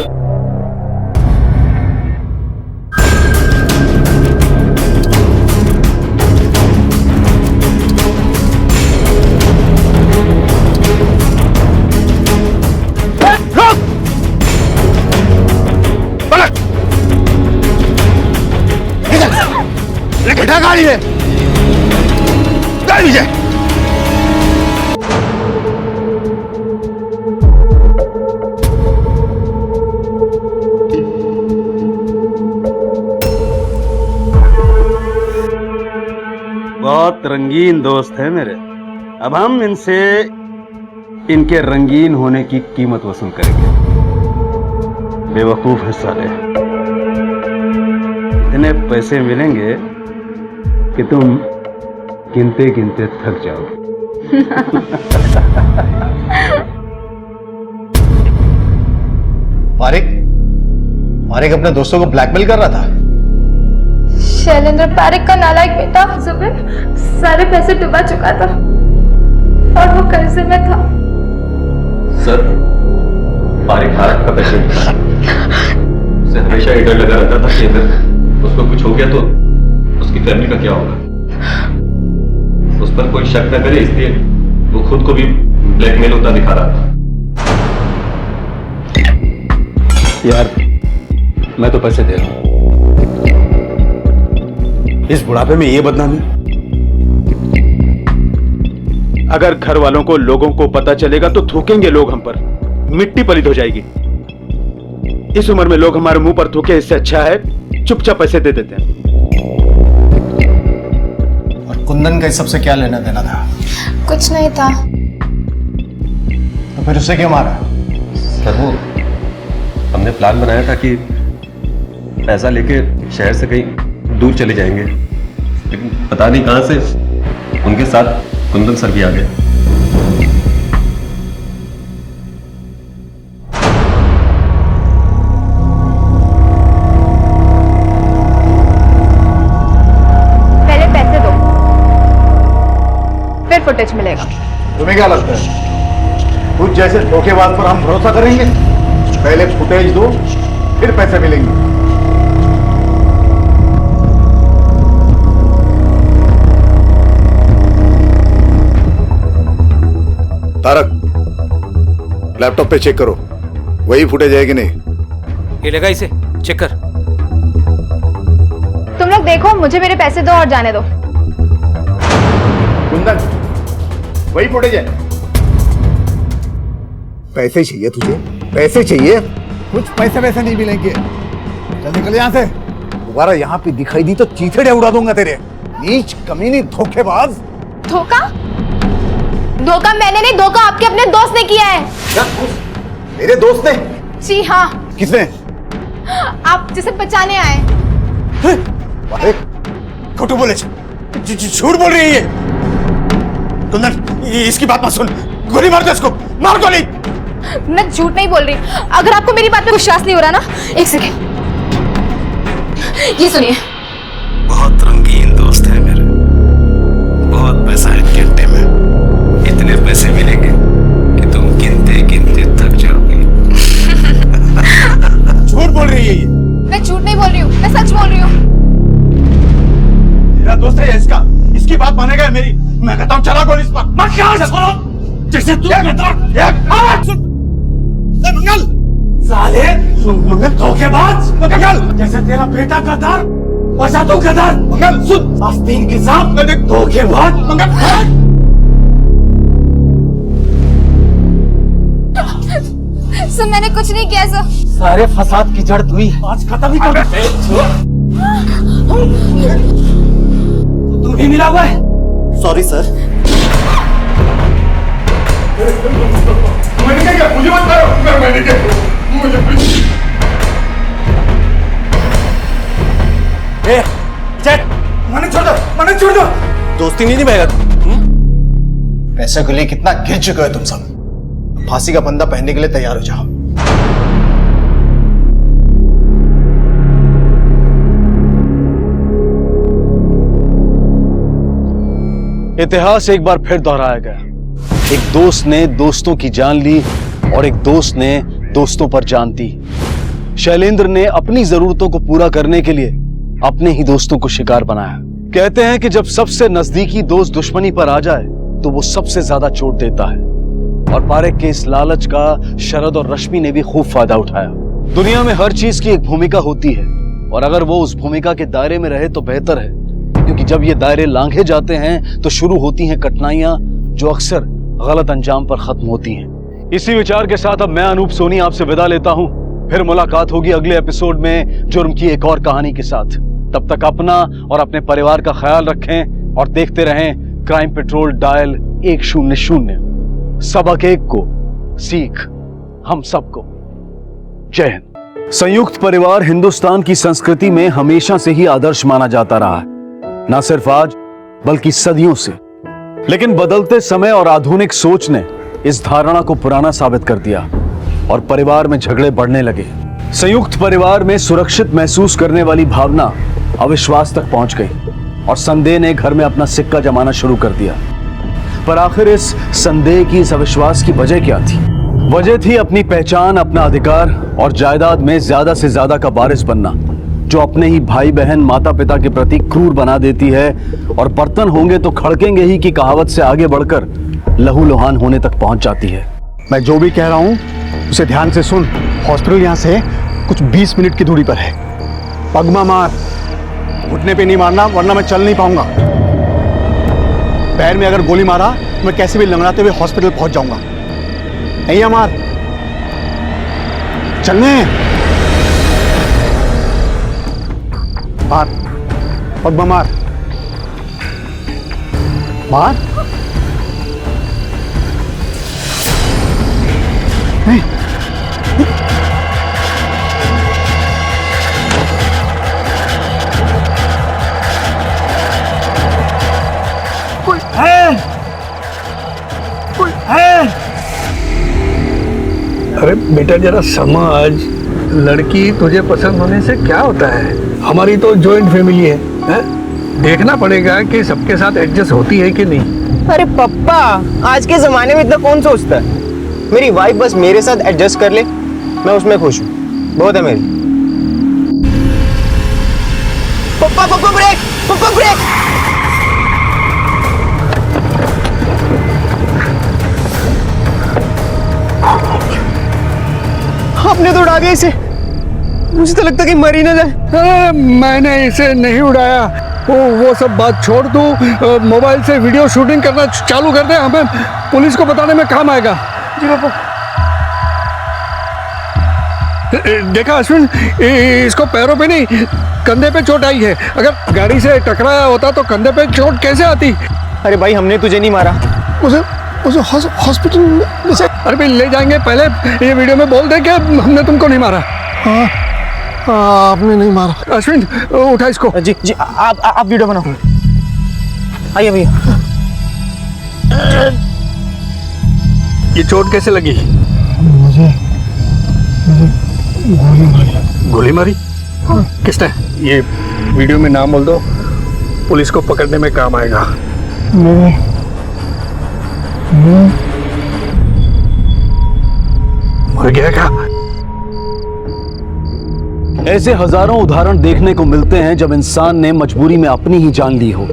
घटा गाड़ी है, गाड़ी है। बहुत रंगीन दोस्त है मेरे। अब हम इनसे इनके रंगीन होने की कीमत वसूल करेंगे। बेवकूफ है साले, इतने पैसे मिलेंगे कि तुम गिनते गिनते थक जाओगे। पारिक अपने दोस्तों को ब्लैकमेल कर रहा था। शैलेंद्र पारिक का नालायक बेटा जुबिन सारे पैसे डुबा चुका था और वो कर्जे में था। सर, पारिक भारत का पेशेंट था। उसे हमेशा ये डर लगा रहता था कि अगर उसको कुछ हो गया तो उसकी फैमिली का क्या होगा। उस पर कोई शक न करे, इसलिए वो खुद को भी ब्लैकमेल होता दिखा रहा था। यार, मैं तो पैसे दे रहा हूं। इस बुढ़ापे में ये बदनामी। अगर घर वालों को, लोगों को पता चलेगा तो थूकेंगे लोग हम पर, मिट्टी पलित हो जाएगी। इस उम्र में लोग हमारे मुंह पर थूके, इससे अच्छा है चुपचाप पैसे दे देते हैं। और कुंदन का इस सबसे क्या लेना देना था? कुछ नहीं था। तो फिर उसे क्यों मारा? सर, वो हमने प्लान बनाया था कि पैसा लेके शहर से कहीं दूर चले जाएंगे, लेकिन पता नहीं कहां से उनके साथ कुंदन सर भी आ गए। पहले पैसे दो, फिर फुटेज मिलेगा। तुम्हें क्या लगता है कुछ जैसे धोखेबाज पर हम भरोसा करेंगे? पहले फुटेज दो, फिर पैसे मिलेंगे। तारक, लैपटॉप पे चेक करो, वही फुटेज है कि नहीं। ये लगा इसे, चेक कर। तुम लोग देखो, मुझे मेरे पैसे दो और जाने दो। कुंदन, वही फुटेज है। पैसे चाहिए तुझे? पैसे चाहिए? कुछ पैसे वैसे नहीं मिलेंगे। चल निकल यहाँ से। दोबारा यहाँ पे दिखाई दी तो चीथड़े उड़ा दूंगा तेरे। नीच, कमीनी, धोखेबाज। धोखा? धोखा मैंने नहीं, धोखा आपके अपने दोस्त ने किया है। क्या? मेरे दोस्त ने? जी हाँ। किसने? आप जिसे बचाने आए। अरे खोटू बोले, झूठ बोल रही है ये। कुंदन, इसकी बात मत सुन, गोली मार दे इसको, मार गोली। मैं झूठ नहीं बोल रही। अगर आपको मेरी बात पे विश्वास नहीं हो रहा ना, एक सेकेंड, ये सुनिए। बहुत रंगीन दोस्त है मेरे, बहुत पैसा है गिनते में। इतने पैसे मिलेंगे कि तुम गिनते गिनते थक जाओगे। झूठ बोल रही है ये। मैं झूठ नहीं बोल रही हूँ, मैं सच बोल रही हूँ। मेरा दोस्त है इसका, इसकी बात मानेगा मेरी। मैं कहता हूँ चला गोली इस पर। मत यहाँ से सुनो, जैसे तू मंगल साले, मंगल धोखेबाज, मंगल जैसे तेरा बेटा गद्दार वैसा तू गद्दार। मंगल सुन, आस्तीन के साथ मैंने धोखेबाज। मंगल सर, मैंने कुछ नहीं किया सर। सारे फसाद की जड़ तू ही, आज खत्म ही कर। तू भी मिला हुआ है। Sorry sir. मैंने क्या, मुझे मत करो। मैंने क्या, मुझे चेक, मैंने छोड़ दो, मैंने छोड़ दो। दोस्ती नहीं निभाएगा तू। पैसे के लिए कितना गिर चुके हो तुम सब। फांसी का बंदा पहनने के लिए तैयार हो जाओ। इतिहास एक बार फिर दोहराया गया। एक दोस्त ने दोस्तों की जान ली, और एक दोस्त ने दोस्तों पर जान दी। शैलेंद्र ने अपनी जरूरतों को पूरा करने के लिए अपने ही दोस्तों को शिकार बनाया। कहते हैं कि जब सबसे नजदीकी दोस्त दुश्मनी पर आ जाए तो वो सबसे ज्यादा चोट देता है, और पारेख के इस लालच का शरद और रश्मि ने भी खूब फायदा उठाया। दुनिया में हर चीज की एक भूमिका होती है, और अगर वो उस भूमिका के दायरे में रहे तो बेहतर है, क्योंकि जब ये दायरे लांघे जाते हैं तो शुरू होती हैं कठिनाइयां जो अक्सर गलत अंजाम पर खत्म होती हैं। इसी विचार के साथ अब मैं अनूप सोनी आपसे विदा लेता हूं। फिर मुलाकात होगी अगले एपिसोड में जुर्म की एक और कहानी के साथ। तब तक अपना और अपने परिवार का ख्याल रखें और देखते रहें क्राइम पेट्रोल डायल 100। सबक एक को, सीख हम सबको। जय हिंद। संयुक्त परिवार हिंदुस्तान की संस्कृति में हमेशा से ही आदर्श माना जाता रहा है, न सिर्फ आज बल्कि सदियों से। लेकिन बदलते समय और आधुनिक सोच ने इस धारणा को पुराना साबित कर दिया और परिवार में झगड़े बढ़ने लगे। संयुक्त परिवार में सुरक्षित महसूस करने वाली भावना अविश्वास तक पहुंच गई और संदेह ने घर में अपना सिक्का जमाना शुरू कर दिया। पर आखिर इस संदेह की, इस अविश्वास की वजह क्या थी? वजह थी अपनी पहचान, अपना अधिकार और जायदाद में ज्यादा से ज्यादा का वारिस बनना, जो अपने ही भाई बहन माता पिता के प्रति क्रूर बना देती है और बर्तन होंगे तो खड़केंगे ही की कहावत से आगे बढ़कर लहूलुहान होने तक पहुंच जाती है। मैं जो भी कह रहा हूं उसे ध्यान से सुन। हॉस्पिटल यहां से कुछ 20 मिनट की दूरी पर है। पगमा मार, घुटने पे नहीं मारना वरना मैं चल नहीं पाऊंगा। पैर में अगर गोली मारा तो मैं कैसे भी लंगड़ाते हुए हॉस्पिटल पहुंच जाऊंगा। नहीं मार, चलने मार, पगमा मार, मार। नहीं, कोई है, कोई है। अरे बेटा जरा समझ, लड़की तुझे पसंद होने से क्या होता है? हमारी तो जॉइंट फैमिली है? देखना पड़ेगा कि सबके साथ एडजस्ट होती है कि नहीं। अरे पप्पा, आज के जमाने में इतना कौन सोचता है? मेरी वाइफ बस मेरे साथ एडजस्ट कर ले, मैं उसमें खुश हूँ, बहुत है मेरी। पप्पा पप्पा ब्रेक, पप्पा ब्रेक। आपने तो उड़ा दिया इसे, मुझे तो लगता कि मर ही ना जाए। मैंने इसे नहीं उड़ाया। वो सब बात छोड़ दो, मोबाइल से वीडियो शूटिंग करना चालू कर दे, हमें पुलिस को बताने में काम आएगा। जी पापा। देखा अश्विन, इसको पैरों पे नहीं कंधे पे चोट आई है। अगर गाड़ी से टकराया होता तो कंधे पे चोट कैसे आती? अरे भाई हमने तुझे नहीं मारा। उसे हॉस्पिटल में से अरे भाई ले जाएंगे। पहले ये वीडियो में बोल दे कि हमने तुमको नहीं मारा। हाँ, आपने नहीं मारा। अश्विन उठा इसको। जी जी, आप वीडियो बनाओ। आइए भैया। ये चोट कैसे लगी? मुझे गोली मारी। गोली मारी? किसने? ये वीडियो में नाम बोल दो, पुलिस को पकड़ने में काम आएगा। मर गया क्या? ऐसे हजारों उदाहरण देखने को मिलते हैं जब इंसान ने मजबूरी में अपनी ही जान ली हो।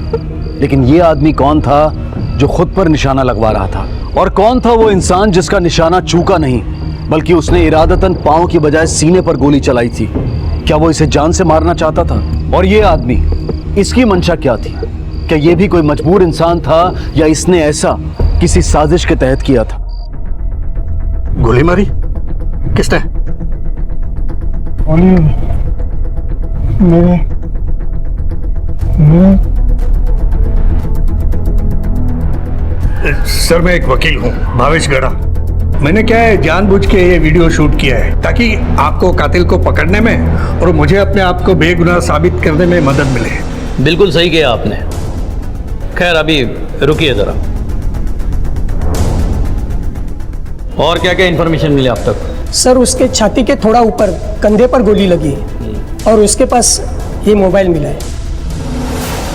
लेकिन ये आदमी कौन था जो खुद पर निशाना लगवा रहा था? और कौन था वो इंसान जिसका निशाना चूका नहीं, बल्कि उसने इरादतन पांव की बजाय सीने पर गोली चलाई थी? क्या वो इसे जान से मारना चाहता था? और ये आदमी, इसकी मंशा क्या थी? क्या ये भी कोई मजबूर इंसान था या इसने ऐसा किसी साजिश के तहत किया था? गोली मारी किसने? सर मैं एक वकील हूँ, भावेश गड़ा। मैंने क्या है जानबूझ के ये वीडियो शूट किया है ताकि आपको कातिल को पकड़ने में और मुझे अपने आप को बेगुनाह साबित करने में मदद मिले। बिल्कुल सही किया आपने। खैर अभी रुकिए जरा, और क्या क्या इन्फॉर्मेशन मिली आप तक? सर उसके छाती के थोड़ा ऊपर कंधे पर गोली लगी है और उसके पास ये मोबाइल मिला है।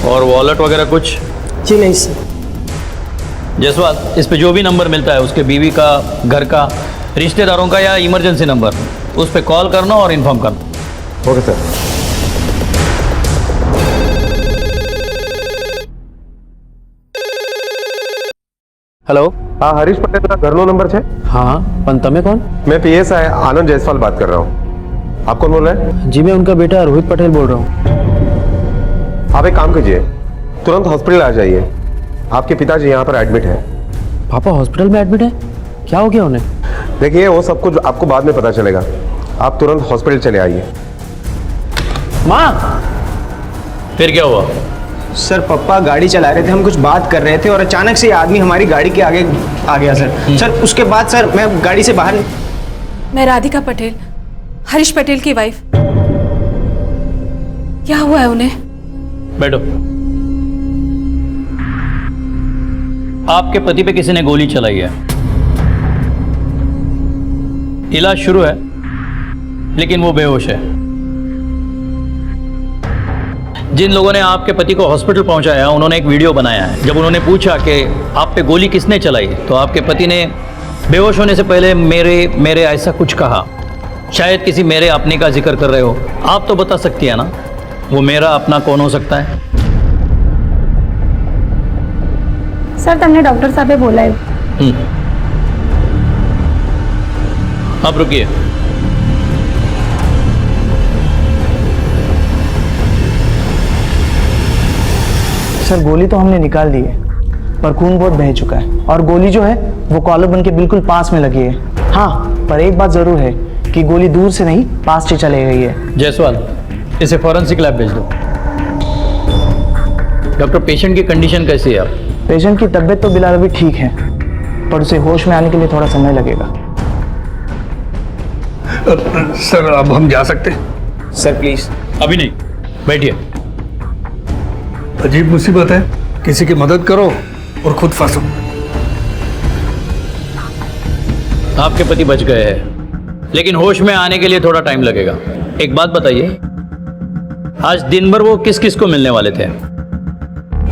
और वॉलेट वगैरह कुछ? जी नहीं सर। जयसवाल, इस पे जो भी नंबर मिलता है उसके बीवी का, घर का रिश्तेदारों का या इमरजेंसी नंबर, उस पर कॉल करना और इन्फॉर्म करना। Okay sir. हेलो, हाँ हरीश पटेल का घरનો नंबर है? हाँ, पण તમે कौन? मैं PSI आनंद जायसवाल बात कर रहा हूँ। आप कौन बोल रहे हैं? जी मैं उनका बेटा रोहित पटेल बोल रहा हूँ। आप एक काम कीजिए, तुरंत हॉस्पिटल आ जाइए। आपके पिताजी यहाँ पर एडमिट है। पापा हॉस्पिटल में एडमिट है? क्या हो गया उन्हें? देखिए वो सब कुछ आपको बाद में पता चलेगा। आप तुरंत हॉस्पिटल चले आइए। माँ, फिर क्या हुआ? सर पप्पा गाड़ी चला रहे थे, हम कुछ बात कर रहे थे और अचानक से ये आदमी हमारी गाड़ी के आगे आ गया सर। सर उसके बाद सर मैं गाड़ी से बाहर। मैं राधिका पटेल, हरीश पटेल की वाइफ। क्या हुआ है उन्हें? बैठो। आपके पति पे किसी ने गोली चलाई है। इलाज शुरू है, लेकिन वो बेहोश है। जिन लोगों ने आपके पति को हॉस्पिटल पहुंचाया, उन्होंने एक वीडियो बनाया है। जब उन्होंने पूछा कि आप पे गोली किसने चलाई, तो आपके पति ने बेहोश होने से पहले मेरे ऐसा कुछ कहा। शायद किसी मेरे अपने का जिक्र कर रहे हो। आप तो बता सकती है ना, वो मेरा अपना कौन हो सकता है? सर तुमने डॉक्टर साहब बोला है। आप रुकिए। सर गोली तो हमने निकाल दी है, पर खून बहुत बह चुका है और गोली जो है वो कॉलर बन के बिल्कुल पास में लगी है। हाँ, पर एक बात जरूर है कि गोली दूर से नहीं पास से चली गई है। जायसवाल, इसे फॉरेंसिक लैब भेज दो। डॉक्टर, पेशेंट की कंडीशन कैसी है? आप पेशेंट की तबीयत तो बिलाल अभी ठीक है, पर उसे होश में आने के लिए थोड़ा समय लगेगा। सर अब हम जा सकते हैं? Sir please. अभी नहीं, बैठिए। अजीब मुसीबत है, किसी की मदद करो और खुद फंसो। आपके पति बच गए हैं, लेकिन होश में आने के लिए थोड़ा टाइम लगेगा। एक बात बताइए, आज दिन भर वो किस किस को मिलने वाले थे?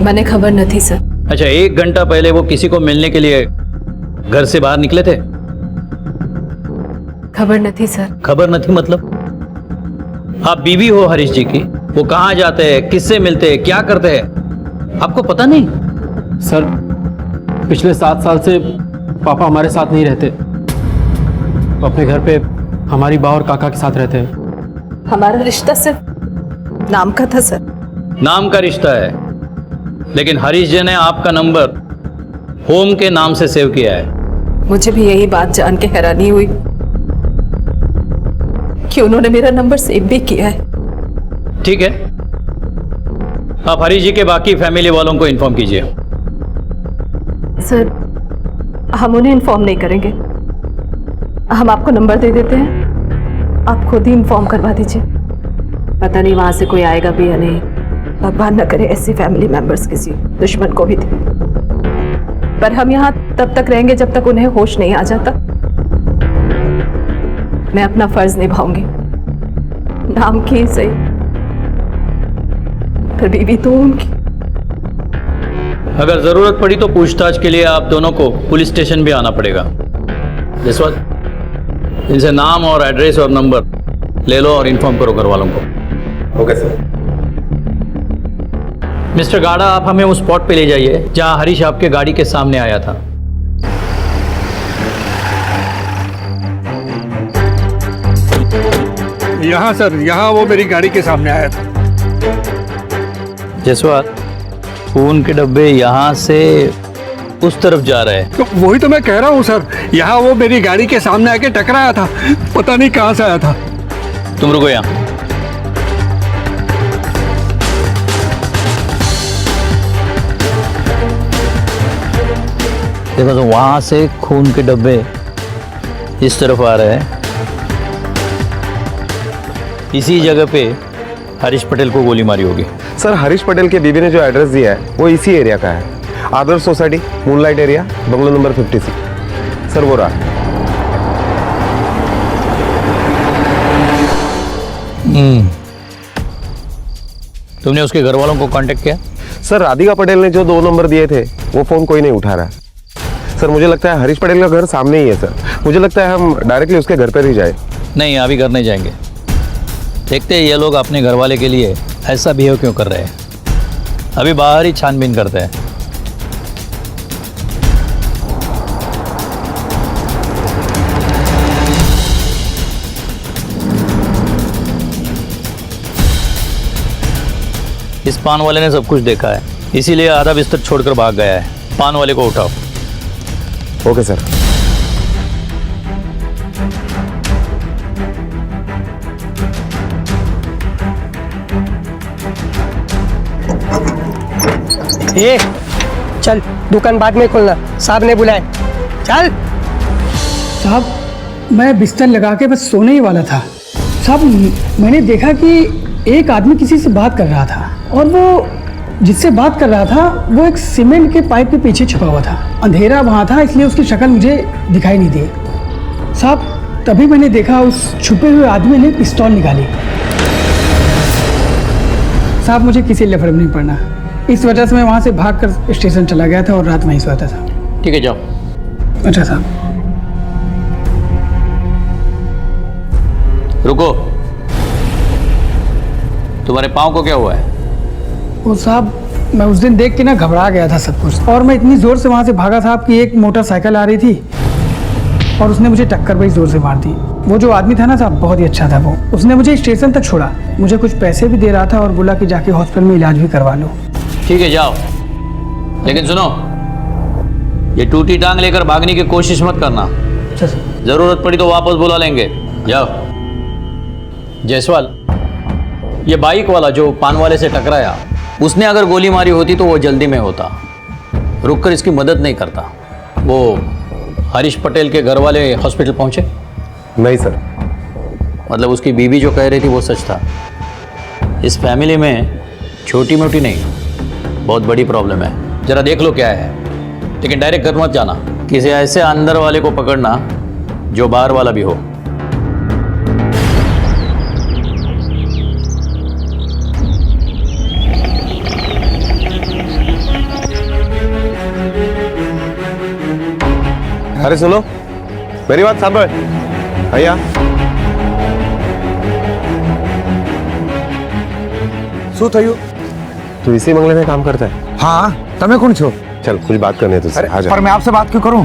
मैंने खबर न थी सर। अच्छा, 1 घंटा पहले वो किसी को मिलने के लिए घर से बाहर निकले थे? खबर न थी सर। खबर न थी मतलब? आप बीवी हो हरीश जी की, वो कहाँ जाते हैं, किससे मिलते हैं, क्या करते हैं, आपको पता नहीं? सर पिछले 7 साल से पापा हमारे साथ नहीं रहते। वो अपने घर पे हमारी माँ और काका के साथ रहते हैं। हमारा रिश्ता सिर्फ नाम का था सर। नाम का रिश्ता है, लेकिन हरीश जी ने आपका नंबर होम के नाम से सेव किया है। मुझे भी यही बात जान के हैरानी हुई कि उन्होंने मेरा नंबर सेव भी किया है। ठीक है, आप हरीश जी के बाकी फैमिली वालों को इन्फॉर्म कीजिए। सर हम उन्हें इन्फॉर्म नहीं करेंगे, हम आपको नंबर दे देते हैं, आप खुद ही इन्फॉर्म करवा दीजिए। पता नहीं वहां से कोई आएगा भी या नहीं। भगवान न करे ऐसी फैमिली मेंबर्स किसी दुश्मन को भी दे। पर हम यहाँ तब तक रहेंगे जब तक उन्हें होश नहीं आ जाता। मैं अपना फर्ज निभाऊंगी, नाम की सही, पर बीवी तो उनकी। अगर जरूरत पड़ी तो पूछताछ के लिए आप दोनों को पुलिस स्टेशन भी आना पड़ेगा। जायसवाल, इनसे नाम और एड्रेस और नंबर ले लो और इन्फॉर्म करो घर वालों को। Okay sir. मिस्टर गाड़ा, आप हमें उस स्पॉट पे ले जाइए जहां हरीश आपके गाड़ी के सामने आया था। यहाँ सर, यहाँ वो मेरी गाड़ी के सामने आया था। जायसवाल, खून के डब्बे यहाँ से उस तरफ जा रहे हैं। तो वही तो मैं कह रहा हूँ सर, यहाँ वो मेरी गाड़ी के सामने आके टकराया था, पता नहीं कहाँ से आया था। तुम रुको यहाँ। देखो तो वहां से खून के डब्बे इस तरफ आ रहे हैं। इसी जगह पे हरीश पटेल को गोली मारी होगी। सर हरीश पटेल के बीवी ने जो एड्रेस दिया है वो इसी एरिया का है, Adarsh society, moonlight area, bungalow number 56। Sir वो रहा। तुमने उसके घर वालों को कांटेक्ट किया? सर राधिका पटेल ने जो 2 नंबर दिए थे वो फोन कोई नहीं उठा रहा है। सर मुझे लगता है हरीश पटेल का घर सामने ही है सर, मुझे लगता है हम डायरेक्टली उसके घर पर ही जाए। नहीं, अभी घर नहीं जाएंगे। देखते हैं ये लोग अपने घर वाले के लिए ऐसा बिहेव क्यों कर रहे हैं। अभी बाहर ही छानबीन करते हैं। इस पान वाले ने सब कुछ देखा है, इसीलिए आधा बिस्तर छोड़कर भाग गया है। पान वाले को उठाओ। Okay sir. ए, चल दुकान बाद में खोलना, साहब ने बुलाए। चल। साहब मैं बिस्तर लगा के बस सोने ही वाला था। साहब मैंने देखा कि एक आदमी किसी से बात कर रहा था और वो जिससे बात कर रहा था वो एक सीमेंट के पाइप के पीछे छुपा हुआ था। अंधेरा वहाँ था इसलिए उसकी शक्ल मुझे दिखाई नहीं दी। साहब तभी मैंने देखा उस छुपे हुए आदमी ने पिस्तौल निकाली। साहब मुझे किसी लिए फर्क नहीं पड़ना, इस वजह से मैं वहाँ से भागकर स्टेशन चला गया था और रात वहीं सोता था। ठीक है, जाओ। अच्छा साहब। रुको, तुम्हारे पाँव को क्या हुआ है? वो साहब मैं उस दिन देख के ना घबरा गया था सब कुछ, और मैं इतनी ज़ोर से वहाँ से भागा साहब कि एक मोटरसाइकिल आ रही थी और उसने मुझे टक्कर बड़ी ज़ोर से मार दी। वो जो आदमी था ना साहब बहुत ही अच्छा था। वो उसने मुझे स्टेशन तक छोड़ा, मुझे कुछ पैसे भी दे रहा था और बोला कि जाके हॉस्पिटल में इलाज भी करवा लो। ठीक है, जाओ। लेकिन सुनो, ये टूटी टांग लेकर भागने की कोशिश मत करना। अच्छा सर। जरूरत पड़ी तो वापस बुला लेंगे। जाओ। जायसवाल, ये बाइक वाला जो पान वाले से टकराया, उसने अगर गोली मारी होती तो वो जल्दी में होता, रुककर इसकी मदद नहीं करता। वो हरीश पटेल के घर वाले हॉस्पिटल पहुंचे? नहीं सर। मतलब उसकी बीवी जो कह रही थी वो सच था। इस फैमिली में छोटी मोटी नहीं, बहुत बड़ी प्रॉब्लम है। जरा देख लो क्या है, लेकिन डायरेक्ट घर मत जाना। किसी ऐसे अंदर वाले को पकड़ना जो बाहर वाला भी हो। अरे सुनो, मेरी बात सांभळ भैया। શું થયું? तू इसी बंगले में काम करता है? हाँ, તમે કોણ છો? चल कुछ बात करनी है तुझसे। अरे आ जा। पर मैं आपसे बात क्यों करूं?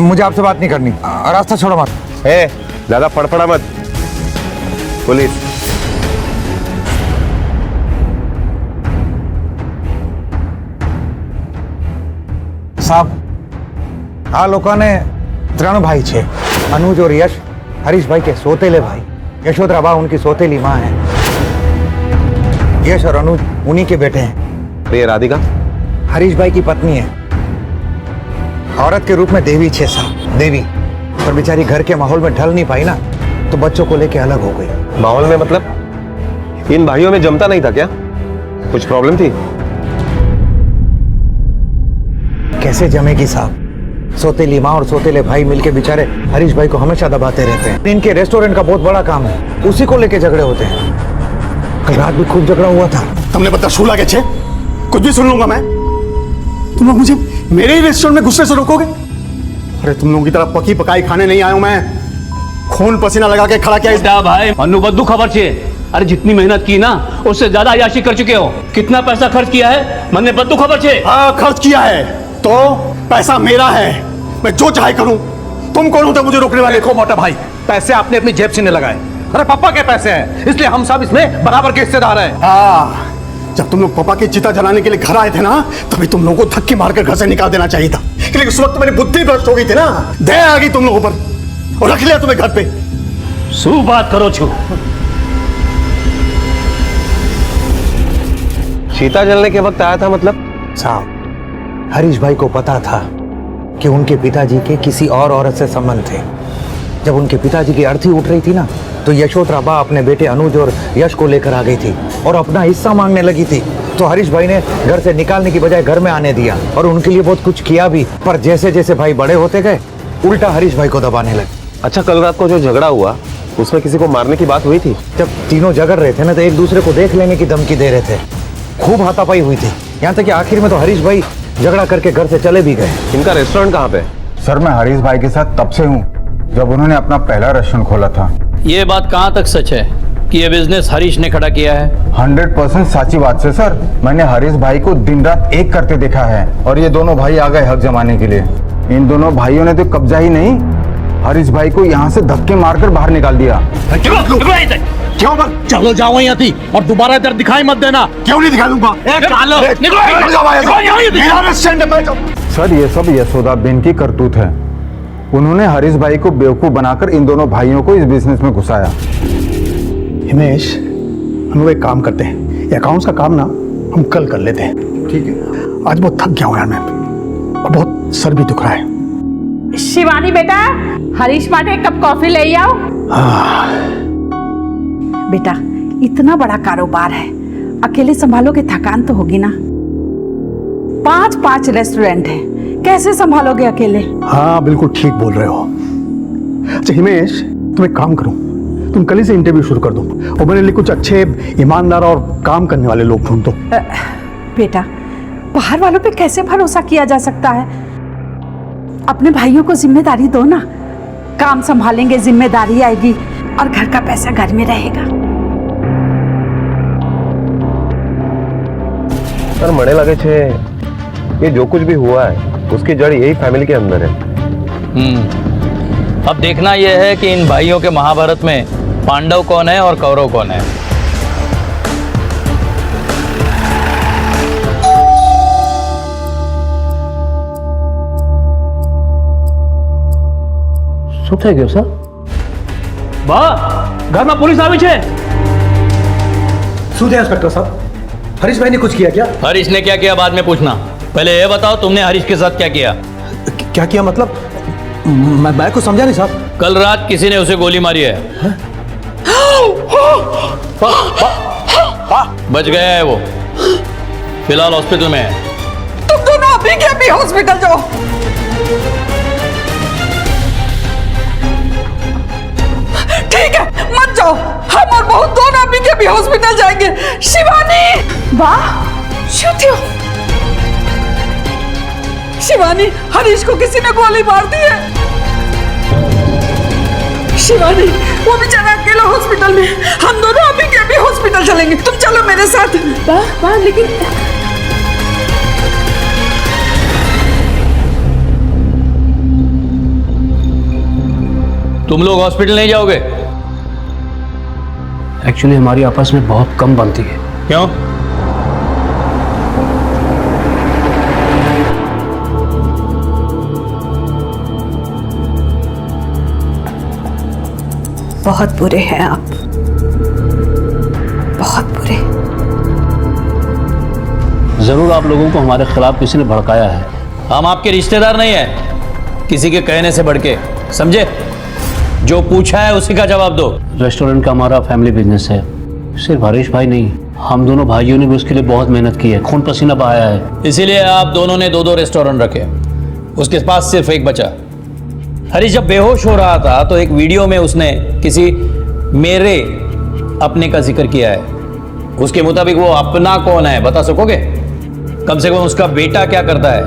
मुझे आपसे बात नहीं करनी। रास्ता छोड़ो मत। ए, ज्यादा फड़फड़ा मत। पुलिस। साहब આ લોકોને ત્રણ ભાઈ છે, अनुज और यश, हरीश भाई के सोतेले भाई। यशोधरा बा उनकी सोतेली माँ है। यश और अनुज उन्हीं के बेटे हैं। तो ये राधिका हरीश भाई की पत्नी है। औरत के रूप में देवी छे साहब, देवी। पर बेचारी घर के माहौल में ढल नहीं पाई ना, तो बच्चों को लेके अलग हो गई। माहौल में मतलब इन भाइयों में जमता नहीं था क्या? कुछ प्रॉब्लम थी? कैसे जमेगी साहब? सोतेली माँ और सोतेले भाई मिलके बेचारे हरीश भाई को हमेशा दबाते रहते हैं। इनके रेस्टोरेंट का बहुत बड़ा काम है, उसी को लेके झगड़े होते हैं। कल रात भी खूब झगड़ा हुआ था। तुमने पता शू लागे छे? कुछ भी सुन लूंगा मैं। तुम लोग मुझे मेरे ही रेस्टोरेंट में गुस्से से रोकोगे? अरे तुम लोगों की तरह पकी पकाई खाने नहीं आया हूं मैं। खून पसीना लगा के खड़ा किया इस भाई मनु बद्दू खबर चाहिए। अरे जितनी मेहनत की ना उससे ज्यादा अय्याशी कर चुके हो। कितना पैसा खर्च किया है मन ने बद्दू खबर चाहिए? हाँ खर्च किया है, तो पैसा मेरा है, मैं जो चाहे करूं। तुम कौन होते मुझे रोकने वाले? देखो मोटा भाई, पैसे आपने अपनी जेब से नहीं लगाए। अरे पापा के पैसे हैं, इसलिए हम सब इसमें बराबर के हिस्सेदार हैं। हाँ, जब तुम लोग पापा की चिता जलाने के लिए घर आए थे ना, तभी तुम लोगों को धक्के मारकर घर से निकाल देना चाहिए था। लेकिन उस वक्त मेरी बुद्धि भ्रष्ट हो गई थी ना, दया आ गई तुम लोगों पर और रख लिया तुम्हें घर पे। शू बात करो छू? सीता जलने के वक्त आया था मतलब? साहब हरीश भाई को पता था कि उनके पिताजी के किसी और औरत से संबंध थे। जब उनके पिताजी की अर्थी उठ रही थी ना, तो यशोधरा बा अपने बेटे अनुज और यश को लेकर आ गई थी और अपना हिस्सा मांगने लगी थी। तो हरीश भाई ने घर से निकालने की बजाय घर में आने दिया और उनके लिए बहुत कुछ किया भी। पर जैसे जैसे भाई बड़े होते गए, उल्टा हरीश भाई को दबाने लगे। अच्छा, कल रात को जो झगड़ा हुआ उसमें किसी को मारने की बात हुई थी? जब तीनों झगड़ रहे थे ना, तो एक दूसरे को देख लेने की धमकी दे रहे थे। खूब हाथापाई हुई थी, यहाँ तक कि आखिर में तो हरीश भाई झगड़ा करके घर से चले भी गए। इनका रेस्टोरेंट कहाँ पे? सर मैं हरीश भाई के साथ तब से हूँ जब उन्होंने अपना पहला रेस्टोरेंट खोला था। ये बात कहाँ तक सच है कि ये बिजनेस हरीश ने खड़ा किया है? 100% सच्ची बात है सर। मैंने हरीश भाई को दिन रात एक करते देखा है और ये दोनों भाई आ गए हक जमाने के लिए। इन दोनों भाइयों ने तो कब्जा ही नहीं, हरीश भाई को यहाँ से धक्के मारकर बाहर निकाल दिया। क्यों चलो जाओ यहाँ थी और दोबारा इधर दिखाई मत देना। क्यों नहीं दिखा दूंगा? सर ये सब यशोदा बेन की करतूत है। उन्होंने हरीश भाई को बेवकूफ बनाकर इन दोनों भाइयों को इस बिजनेस में घुसाया। हिमेश, हम लोग एक काम करते हैं, ये अकाउंट्स का काम ना हम कल कर लेते हैं। ठीक है, आज बहुत थक गया हूँ यार मैं, और बहुत सर भी दुख रहा है। शिवानी बेटा, हरीश माटे एक कप कॉफी ले आओ। बेटा, इतना बड़ा कारोबार है, अकेले संभालोगे थकान तो होगी ना। 5 रेस्टोरेंट है, कैसे संभालोगे अकेले? हाँ बिल्कुल ठीक बोल रहे हो। अच्छा हिमेश, तुम एक काम करो, तुम कल ही से इंटरव्यू शुरू कर दो और मेरे लिए कुछ अच्छे ईमानदार और काम करने वाले लोग ढूंढ दो। बेटा, बाहर वालों पे कैसे भरोसा किया जा सकता है? अपने भाइयों को जिम्मेदारी दो ना, काम संभालेंगे, जिम्मेदारी आएगी और घर का पैसा घर में रहेगा। सर મને લાગે છે ये जो कुछ भी हुआ है उसकी जड़ यही फैमिली के अंदर है। अब देखना यह है कि इन भाइयों के महाभारत में पांडव कौन है और कौरव कौन है। શું થઈ ગયું સર? બા, ઘરમાં પોલીસ આવી છે। શું થયા इंस्पेक्टर साहब? हरीश भाई ने कुछ किया क्या? हरीश ने क्या किया बाद में पूछना, पहले ये बताओ तुमने हरीश के साथ क्या किया? क्या किया मतलब? मैं को समझा नहीं साहब। कल रात किसी ने उसे गोली मारी है। बच गया है वो, फिलहाल हॉस्पिटल में है। तुम दोनों अभी के अभी हॉस्पिटल जाओ। ठीक है, मत जाओ, हम और बहू दोनों अभी के अभी हॉस्पिटल जाएंगे। शिवानी, वाह, शुद्धियो। शिवानी, हरीश को किसी ने गोली मार दी है। शिवानी, वो बेचारा अकेला हॉस्पिटल में, हम दोनों अभी के अभी हॉस्पिटल चलेंगे। तुम चलो मेरे साथ। वाह, लेकिन तुम लोग हॉस्पिटल नहीं जाओगे? एक्चुअली हमारी आपस में बहुत कम बनती है। क्यों? बहुत बुरे हैं आप, बहुत बुरे। जरूर आप लोगों को हमारे खिलाफ किसी ने भड़काया है। हम आपके रिश्तेदार नहीं है, किसी के कहने से बढ़ के, समझे? जो पूछा है उसी का जवाब दो। रेस्टोरेंट का हमारा फैमिली बिजनेस है, सिर्फ हरीश भाई नहीं, हम दोनों भाइयों ने भी उसके लिए बहुत मेहनत की है, खून पसीना बहाया है। इसीलिए आप दोनों ने 2-2 रेस्टोरेंट रखे, उसके पास सिर्फ एक बचा। हरीश जब बेहोश हो रहा था तो एक वीडियो में उसने किसी मेरे अपने का जिक्र किया है। उसके मुताबिक वो अपना कौन है बता सकोगे? कम से कम उसका बेटा क्या करता है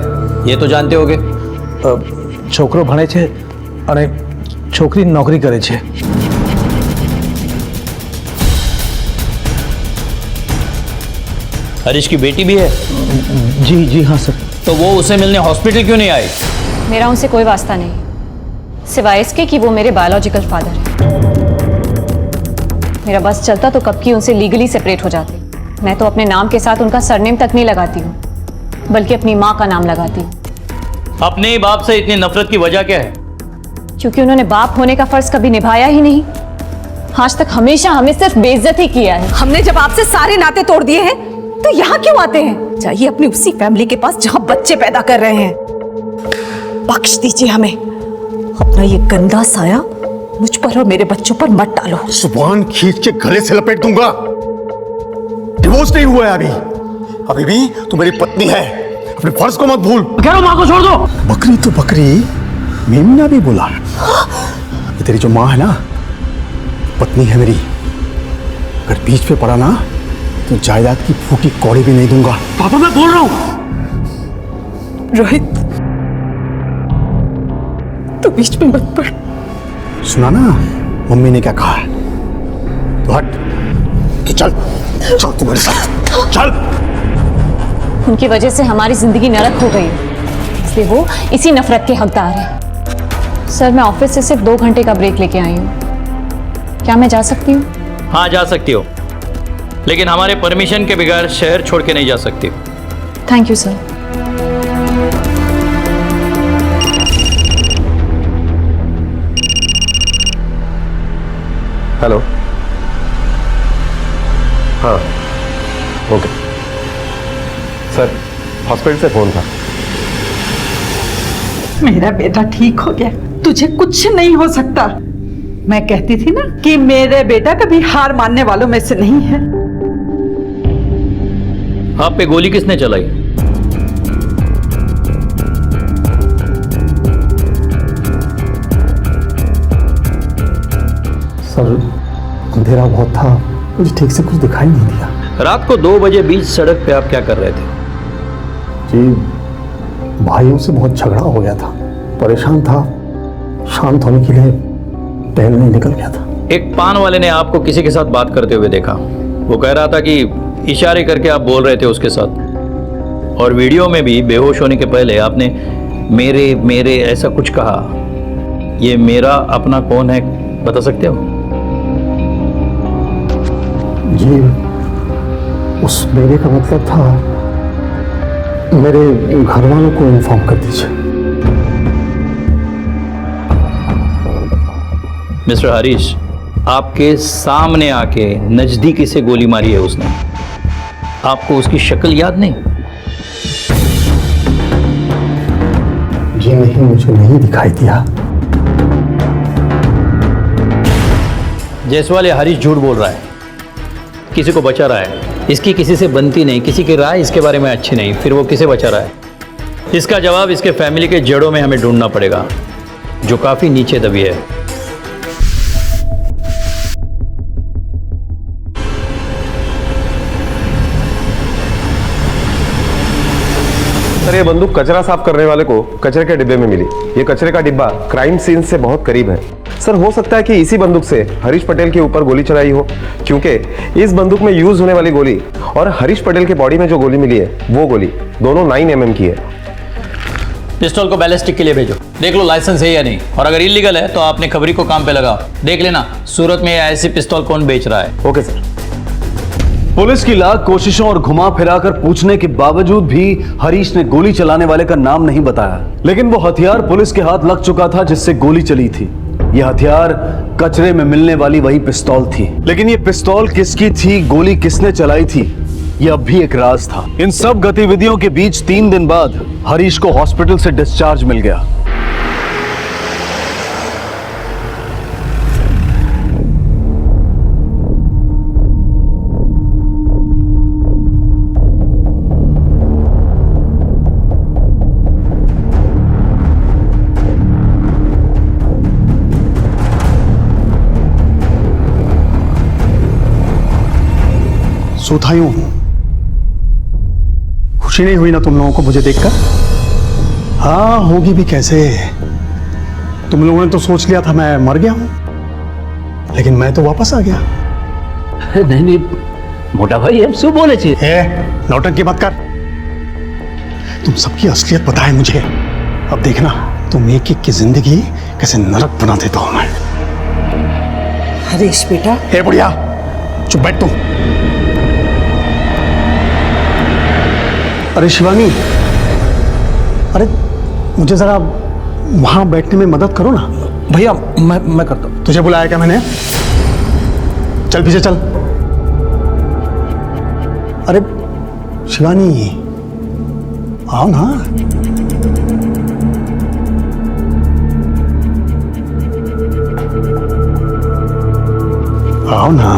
ये तो जानते होगे। छोकरो भणे छे અને छोकरी नौकरी करे छे। हरीश की बेटी भी है? जी हाँ सर। तो वो उसे मिलने हॉस्पिटल क्यों नहीं आई? मेरा उनसे कोई वास्ता नहीं, सिवाय इसके कि वो मेरे बायोलॉजिकल फादर है। मेरा बस चलता तो कब की उनसे लीगली सेपरेट हो जाती। मैं तो अपने नाम के साथ उनका सरनेम तक नहीं लगाती हूँ, बल्कि अपनी माँ का नाम लगाती हूँ। अपने ही बाप से इतनी नफरत की वजह क्या है? क्योंकि उन्होंने बाप होने का फर्ज कभी निभाया ही नहीं। आज तक हमेशा हमें सिर्फ बेइज्जती किया है। हमने जब आपसे सारे नाते तोड़ दिए हैं तो यहाँ क्यों आते हैं? जाइए अपनी उसी फैमिली के पास जहाँ बच्चे पैदा कर रहे हैं। बख्श दीजिए हमें, अपना ये गंदा साया मुझ पर और मेरे बच्चों पर मत डालो। जुबान खींच के गले से लपेट दूंगा। डिवोर्स नहीं हुआ है अभी भी तू मेरी पत्नी है, अपने फर्ज को मत भूल। कह रहा हूं माँ को छोड़ दो। बकरी तो बकरी, मेमना भी बोला। ये तेरी जो माँ है ना, पत्नी है मेरी। अगर बीच पे पड़ा ना तो जायदाद की फूटी कौड़ी भी नहीं दूंगा। पापा मैं बोल रहा हूं। रोहित, तू बीच में मत पड़। सुना ना मम्मी ने क्या कहा है? तो हट, तो चल चल तू मेरे साथ चल। उनकी वजह से हमारी जिंदगी नरक हो गई, इसलिए वो इसी नफरत के हकदार है। सर, मैं ऑफिस से सिर्फ 2 घंटे का ब्रेक लेके आई हूँ, क्या मैं जा सकती हूँ? हाँ, जा सकती हो, लेकिन हमारे परमिशन के बगैर शहर छोड़ के नहीं जा सकती। Thank you sir. हेलो, हाँ ओके सर, हॉस्पिटल से फोन था। मेरा बेटा ठीक हो गया, तुझे कुछ नहीं हो सकता। मैं कहती थी ना कि मेरे बेटा कभी हार मानने वालों में से नहीं है। आप पे गोली किसने चलाई? सर, अंधेरा बहुत था, मुझे ठीक से कुछ दिखाई नहीं दिया। रात को 2 बजे बीच सड़क पे आप क्या कर रहे थे? जी, भाइयों से बहुत झगड़ा हो गया था, परेशान था, शांत होने के लिए टहलने निकल गया था। एक पान वाले ने आपको किसी के साथ बात करते हुए देखा, वो कह रहा था कि इशारे करके आप बोल रहे थे उसके साथ, और वीडियो में भी बेहोश होने के पहले आपने मेरे मेरे ऐसा कुछ कहा। ये मेरा अपना कौन है बता सकते हो? जी, उस मेरे का मतलब था मेरे घर वालों को इन्फॉर्म कर दीजिए। मिस्टर हरीश, आपके सामने आके नजदीकी से गोली मारी है उसने, आपको उसकी शक्ल याद नहीं? जी नहीं, मुझे नहीं दिखाई दिया। जायसवाल, ये हरीश झूठ बोल रहा है, किसी को बचा रहा है। इसकी किसी से बनती नहीं, किसी की राय इसके बारे में अच्छी नहीं, फिर वो किसे बचा रहा है? इसका जवाब इसके फैमिली के जड़ों में हमें ढूंढना पड़ेगा, जो काफी नीचे दबी है। सर, ये बंदूक कचरा साफ करने वाले को कचरे के डिब्बे में मिली। ये कचरे का डिब्बा क्राइम सीन से बहुत करीब है। सर, हो सकता है कि इसी बंदूक से हरीश पटेल के ऊपर गोली चलाई हो, क्योंकि इस बंदूक में यूज होने वाली गोली और हरीश पटेल के बॉडी में जो गोली मिली है वो गोली दोनों 9 mm की है। पिस्टल को बैलिस्टिक के लिए भेजो, देख लो लाइसेंस है या नहीं, और अगर इलीगल है तो आपने खबरी को काम पे लगाओ, देख लेना सूरत में ऐसी पिस्तौल कौन बेच रहा है। Okay sir. पुलिस की लाख कोशिशों और घुमा फिराकर पूछने के बावजूद भी हरीश ने गोली चलाने वाले का नाम नहीं बताया, लेकिन वो हथियार पुलिस के हाथ लग चुका था जिससे गोली चली थी। यह हथियार कचरे में मिलने वाली वही पिस्तौल थी, लेकिन ये पिस्तौल किसकी थी, गोली किसने चलाई थी, यह अब भी एक राज था। इन सब गतिविधियों के बीच 3 दिन बाद हरीश को हॉस्पिटल से डिस्चार्ज मिल गया। सोता यूं हूं, खुशी नहीं हुई ना तुम लोगों को मुझे देखकर? हाँ, होगी भी कैसे। तुम लोगों ने तो सोच लिया था मैं मर गया हूं, लेकिन मैं तो वापस आ गया। नहीं नहीं मोटा भाई, हम શું बोले छे? नौटंकी मत कर, तुम सबकी असलियत पता है मुझे। अब देखना तुम एक एक की जिंदगी कैसे नरक बना देता हूं मैं। हरीश बेटा। हे बुढ़िया, चुप बैठ तू। अरे शिवानी, अरे मुझे जरा वहां बैठने में मदद करो ना। भैया मैं करता हूं। तुझे बुलाया क्या मैंने? चल पीछे चल। अरे शिवानी, आओ ना। आओ ना।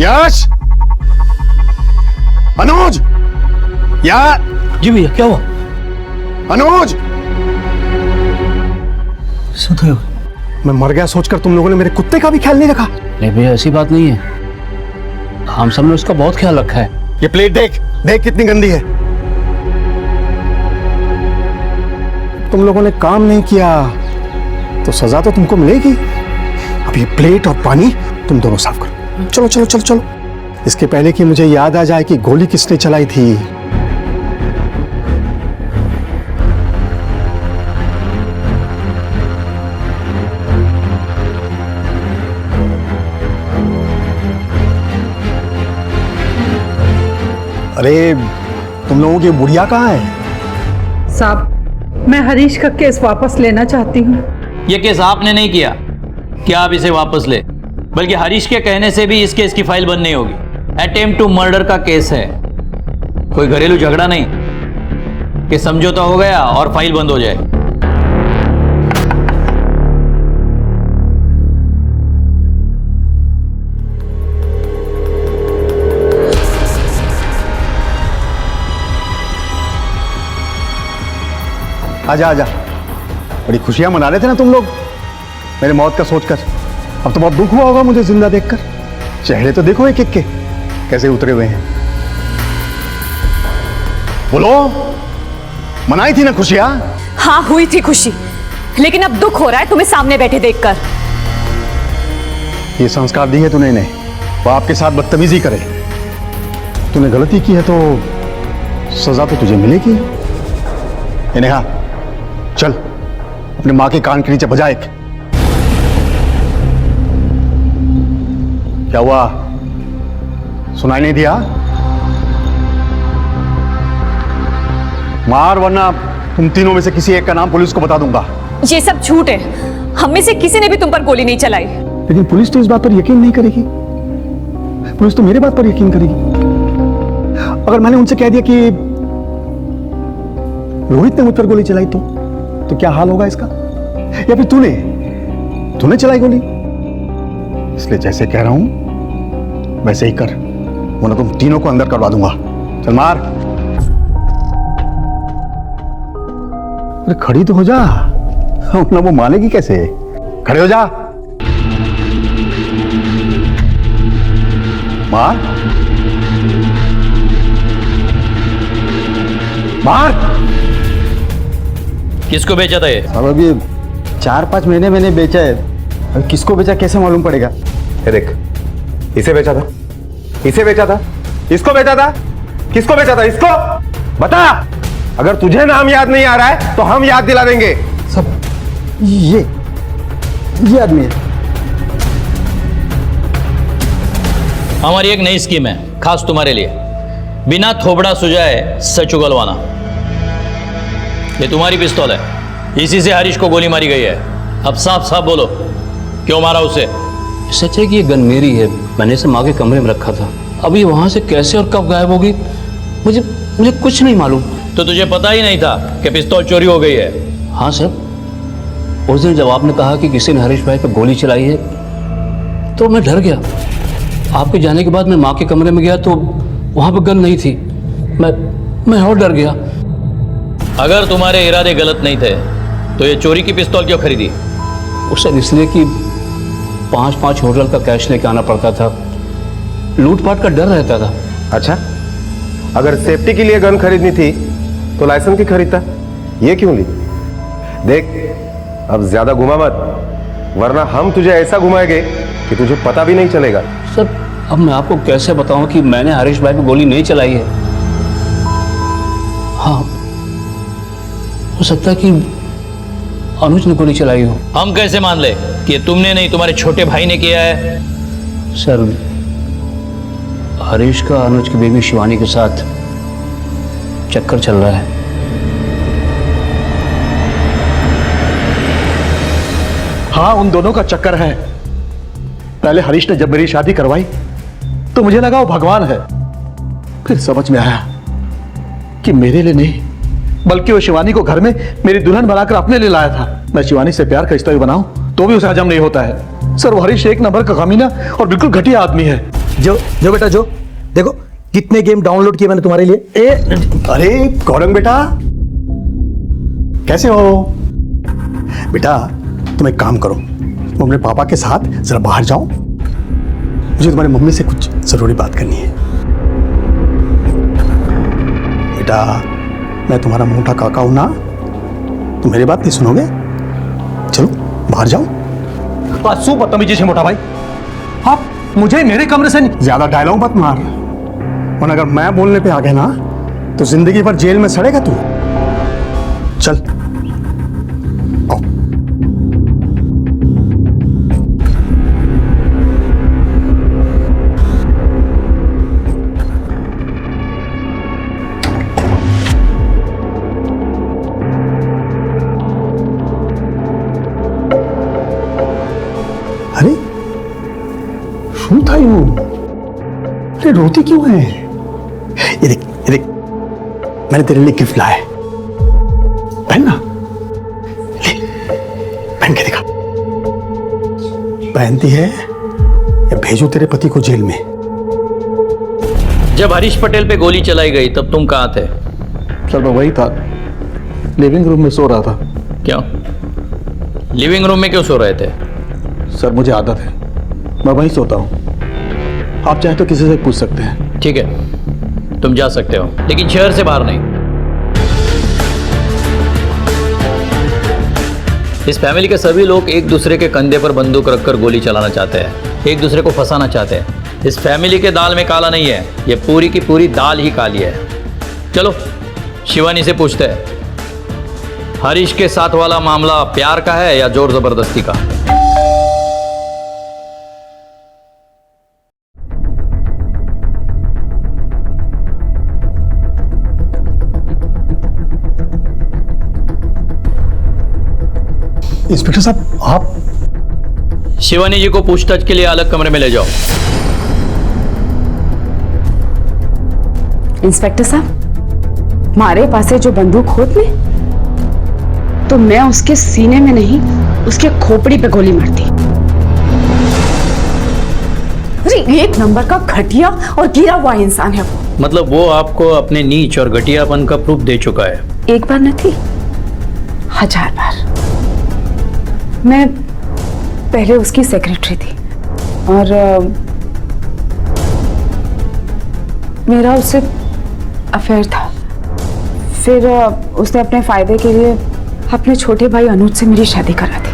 यश, अनुज, यार। जी भैया, क्या हुआ? अनुज, सुधो, मैं मर गया सोचकर तुम लोगों ने मेरे कुत्ते का भी ख्याल नहीं रखा। नहीं भैया, ऐसी बात नहीं है, हम सब ने उसका बहुत ख्याल रखा है। ये प्लेट देख, देख कितनी गंदी है। तुम लोगों ने काम नहीं किया तो सजा तो तुमको मिलेगी। अब ये प्लेट और पानी तुम दोनों साफ करो। चलो चलो चलो चलो, इसके पहले कि मुझे याद आ जाए कि गोली किसने चलाई थी। अरे तुम लोगों की बुढ़िया कहाँ है? साहब, मैं हरीश का केस वापस लेना चाहती हूँ। ये केस आपने नहीं किया कि आप इसे वापस ले, बल्कि हरीश के कहने से भी इस केस की फाइल बंद नहीं होगी। अटेम्प्ट टू मर्डर का केस है, कोई घरेलू झगड़ा नहीं कि समझौता हो गया और फाइल बंद हो जाए। आजा आजा, बड़ी खुशियां मना रहे थे ना तुम लोग मेरे मौत का सोचकर। अब तो बहुत दुख हुआ होगा मुझे जिंदा देखकर। चेहरे तो देखो एक एक के कैसे उतरे हुए हैं। बोलो, मनाई थी ना खुशियां? हाँ हुई थी खुशी, लेकिन अब दुख हो रहा है तुम्हें सामने बैठे देखकर। ये संस्कार दी है तूने इन्हें, वो आपके साथ बदतमीजी करे। तूने गलती की है तो सजा तो तुझे मिलेगी। नेहा, चल अपनी माँ के कान के नीचे बजा एक। क्या हुआ, सुनाई नहीं दिया? मार, वरना तुम तीनों में से किसी एक का नाम पुलिस को बता दूंगा। ये सब झूठ है, हम में से किसी ने भी तुम पर गोली नहीं चलाई। लेकिन पुलिस तो इस बात पर यकीन नहीं करेगी। पुलिस तो मेरे बात पर यकीन करेगी। अगर मैंने उनसे कह दिया कि रोहित ने मुझ पर गोली चलाई तो क्या हाल होगा इसका? या फिर तूने चलाई गोली? इसलिए जैसे कह रहा हूं वैसे ही कर, वरना तुम तीनों को अंदर करवा दूंगा। चल मार। अरे खड़ी तो हो जा, वरना वो मानेगी कैसे? खड़े हो जा, मार मार। किसको बेचा था ये? अब अभी 4-5 महीने मैंने बेचा है, अब किसको बेचा कैसे मालूम पड़ेगा? ये देख, इसे बेचा था, इसे बेचा था, इसको बेचा था, किसको बेचा था? इसको बता। अगर तुझे नाम याद नहीं आ रहा है तो हम याद दिला देंगे। सब ये आदमी है। हमारी एक नई स्कीम है खास तुम्हारे लिए, बिना थोबड़ा सुझाए सच उगलवाना। ये तुम्हारी पिस्तौल है, इसी से हरीश को गोली मारी गई है। अब साफ साफ बोलो, क्यों मारा उसे? सच है कि ये गन मेरी है, मैंने इसे माँ के कमरे में रखा था। अब ये वहां से कैसे और कब गायब होगी मुझे कुछ नहीं मालूम। तो तुझे पता ही नहीं था कि पिस्तौल चोरी हो गई है? हाँ सर, उस दिन जब आपने कहा कि किसी ने हरीश भाई पर गोली चलाई है तो मैं डर गया। आपके जाने के बाद मैं माँ के कमरे में गया तो वहां पर गन नहीं थी। मैं और डर गया। अगर तुम्हारे इरादे गलत नहीं थे तो ये चोरी की पिस्तौल क्यों खरीदी? उस सर इसलिए कि 5-5 होटल का कैश लेके आना पड़ता था, लूटपाट का डर रहता था। अच्छा, अगर सेफ्टी के लिए गन खरीदनी थी तो लाइसेंस की खरीदता, ये क्यों ली? देख, अब ज्यादा घुमा मत, वरना हम तुझे ऐसा घुमाएंगे कि तुझे पता भी नहीं चलेगा। सर, अब मैं आपको कैसे बताऊं कि मैंने हरीश भाई पे गोली नहीं चलाई है? हाँ, हो सकता है कि अनुज ने गोली चलाई हो। हम कैसे मान ले कि तुमने नहीं, तुम्हारे छोटे भाई ने किया है? सर, हरीश का अनुज की बेबी शिवानी के साथ चक्कर चल रहा है। हाँ, उन दोनों का चक्कर है। पहले हरीश ने जब मेरी शादी करवाई तो मुझे लगा वो भगवान है, फिर समझ में आया कि मेरे लिए नहीं बल्कि वो शिवानी को घर में मेरी दुल्हन बनाकर अपने लिए लाया था। मैं शिवानी से प्यार का रिश्ता भी बनाऊं तो भी उसे हजम नहीं होता है। सर, वो हरीश एक नंबर का कमीना और बिल्कुल घटिया आदमी है। जो बेटा जो देखो कितने गेम डाउनलोड किए मैंने तुम्हारे लिए। अरे गौरंग बेटा, कैसे हो बेटा? तुम एक काम करो, तुम अपने पापा के साथ जरा बाहर जाओ, मुझे तुम्हारी मम्मी से कुछ जरूरी बात करनी है। बेटा, मैं तुम्हारा मोटा काका हूं ना, तुम मेरी बात नहीं सुनोगे? चलो बाहर जाओ। सु बदतमीजी से मोटा भाई, आप मुझे मेरे कमरे से ज्यादा डायलॉग मत मार, और अगर मैं बोलने पे आ गया ना तो जिंदगी भर जेल में सड़ेगा तू। चल आओ। अरे શું થયું? अरे रोती क्यों है? ये देख, ये देख, मैंने तेरे लिए गिफ्ट लाया है, पहन ना, ले पहन के दिखा। पहनती है या भेजूं तेरे पति को जेल में? जब हरीश पटेल पे गोली चलाई गई तब तुम कहाँ थे? सर मैं वही था, लिविंग रूम में सो रहा था। क्यों लिविंग रूम में क्यों सो रहे थे? सर मुझे आदत है, मैं वहीं सोता हूँ, आप चाहे तो किसी से पूछ सकते हैं। ठीक है, तुम जा सकते हो, लेकिन शहर से बाहर नहीं। इस फैमिली के सभी लोग एक दूसरे के कंधे पर बंदूक रखकर गोली चलाना चाहते हैं, एक दूसरे को फंसाना चाहते हैं। इस फैमिली के दाल में काला नहीं है, ये पूरी की पूरी दाल ही काली है। चलो शिवानी से पूछते हैं, हरीश के साथ वाला मामला प्यार का है या जोर जबरदस्ती का? इंस्पेक्टर साहब, आप शिवानी जी को पूछताछ के लिए अलग कमरे में ले जाओ। इंस्पेक्टर साहब, मारे पासे जो बंदूक होत में, तो मैं उसके सीने में नहीं, उसके खोपड़ी पे गोली मारती। अरे एक नंबर का घटिया और गिरा हुआ इंसान है वो। मतलब वो आपको अपने नीच और घटियापन का प्रूफ दे चुका है? एक बार न थी, 1000 बार। मैं पहले उसकी सेक्रेटरी थी और मेरा उससे अफेयर था। फिर उसने अपने फायदे के लिए अपने छोटे भाई अनुज से मेरी शादी करा दी।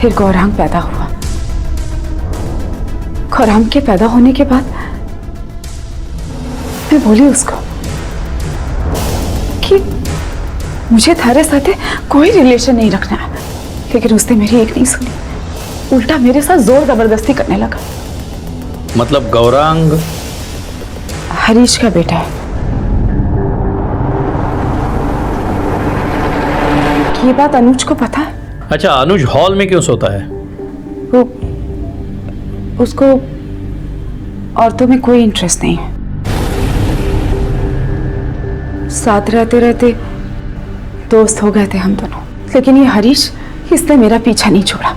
फिर गौरांग पैदा हुआ। गौरांग के पैदा होने के बाद मैं बोली उसको कि मुझे थारे साथ कोई रिलेशन नहीं रखना है, लेकिन उसने मेरी एक नहीं सुनी, उल्टा मेरे साथ जोर जबरदस्ती करने लगा। मतलब गौरांग हरीश का बेटा है। ये बात अनुज को पता है। अच्छा, अनुज हॉल में क्यों सोता है? वो उसको औरतों में कोई इंटरेस्ट नहीं है। साथ रहते रहते दोस्त हो गए थे हम दोनों, लेकिन ये हरीश, इसने मेरा पीछा नहीं छोड़ा।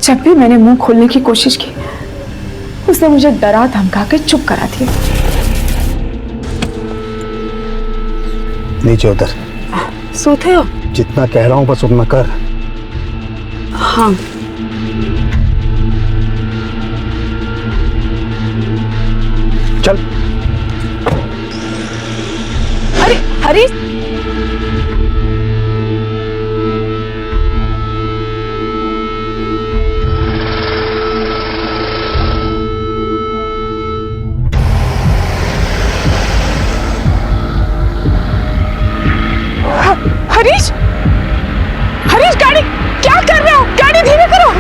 जब भी मैंने मुंह खोलने की कोशिश की, उसने मुझे डरा धमका के चुप करा दिया। नीचे उतर। सोते हो? जितना कह रहा हूं बस उतना कर। हाँ। चल। अरे हरीश, हरीश, हरीश, गाड़ी क्या कर रहे हो? गाड़ी धीरे करो।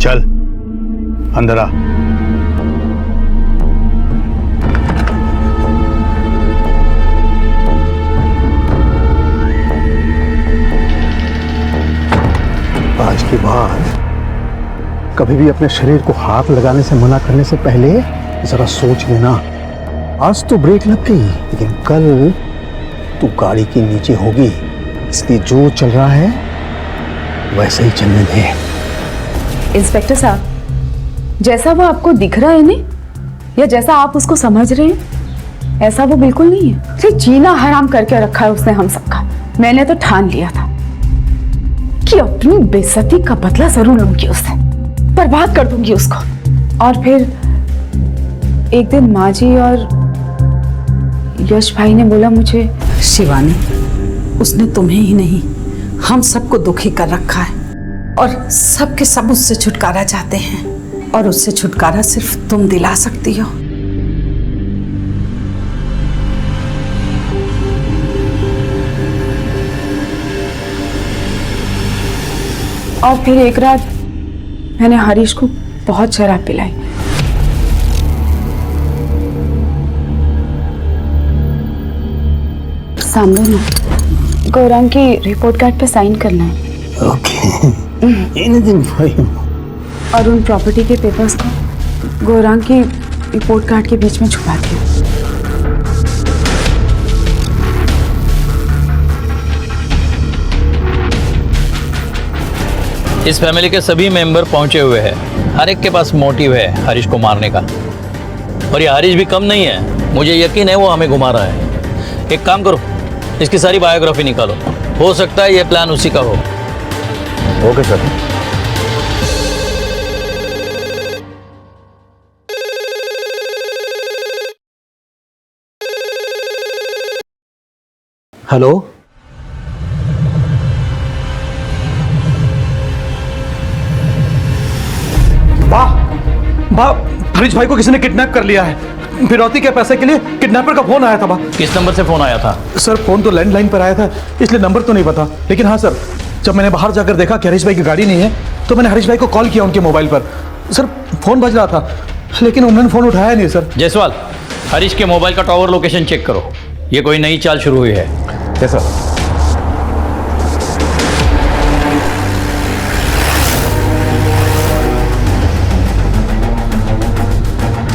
चल अंदर आ। आज के बाद कभी भी अपने शरीर को हाथ लगाने से मना करने से पहले जरा सोच लेना। आज तो ब्रेक लग गई, लेकिन कल तू गाड़ी के नीचे होगी, इसलिए जो चल रहा है वैसे ही चलने दें। इंस्पेक्टर साहब, जैसा वो आपको दिख रहा है नहीं, या जैसा आप उसको समझ रहे हैं, ऐसा वो बिल्कुल नहीं है। सिर्फ जीना हराम करके रखा है उसने हम सबका। मैंने तो ठान लिया था कि अपनी बेइज्जती का बदला जरूर लूंगी उससे, बर्बाद कर दूंगी उसको। और फिर एक दिन माँ जी और यश भाई ने बोला मुझे, शिवानी, उसने तुम्हें ही नहीं हम सबको दुखी कर रखा है और सबके सब उससे छुटकारा चाहते हैं, और उससे छुटकारा सिर्फ तुम दिला सकती हो। और फिर एक रात मैंने हरीश को बहुत शराब पिलाई। सामने ना गौरांग की रिपोर्ट कार्ड पे साइन करना है। ओके। Anything for you. और उन प्रॉपर्टी के पेपर्स को गौरांग की रिपोर्ट कार्ड के बीच में छुपा दिया। इस फैमिली के सभी मेंबर पहुंचे हुए हैं। हर एक के पास मोटिव है हरीश को मारने का, और ये हरीश भी कम नहीं है। मुझे यकीन है वो हमें घुमा रहा है। एक काम करो, इसकी सारी बायोग्राफी निकालो, हो सकता है ये प्लान उसी का हो। Okay sir. हेलो, वाह वाह, हरीश भाई को किसी ने किडनैप कर लिया है। फिरौती के पैसे के लिए किडनैपर का फोन आया था। किस नंबर से फोन आया था? सर फोन तो लैंडलाइन पर आया था, इसलिए नंबर तो नहीं पता। लेकिन हाँ सर, जब मैंने बाहर जाकर देखा कि हरीश भाई की गाड़ी नहीं है, तो मैंने हरीश भाई को कॉल किया उनके मोबाइल पर। सर फोन बज रहा था, लेकिन उन्होंने फोन उठाया नहीं सर। जायसवाल, हरीश के मोबाइल का टावर लोकेशन चेक करो। ये कोई नई चाल शुरू हुई है। Yes sir.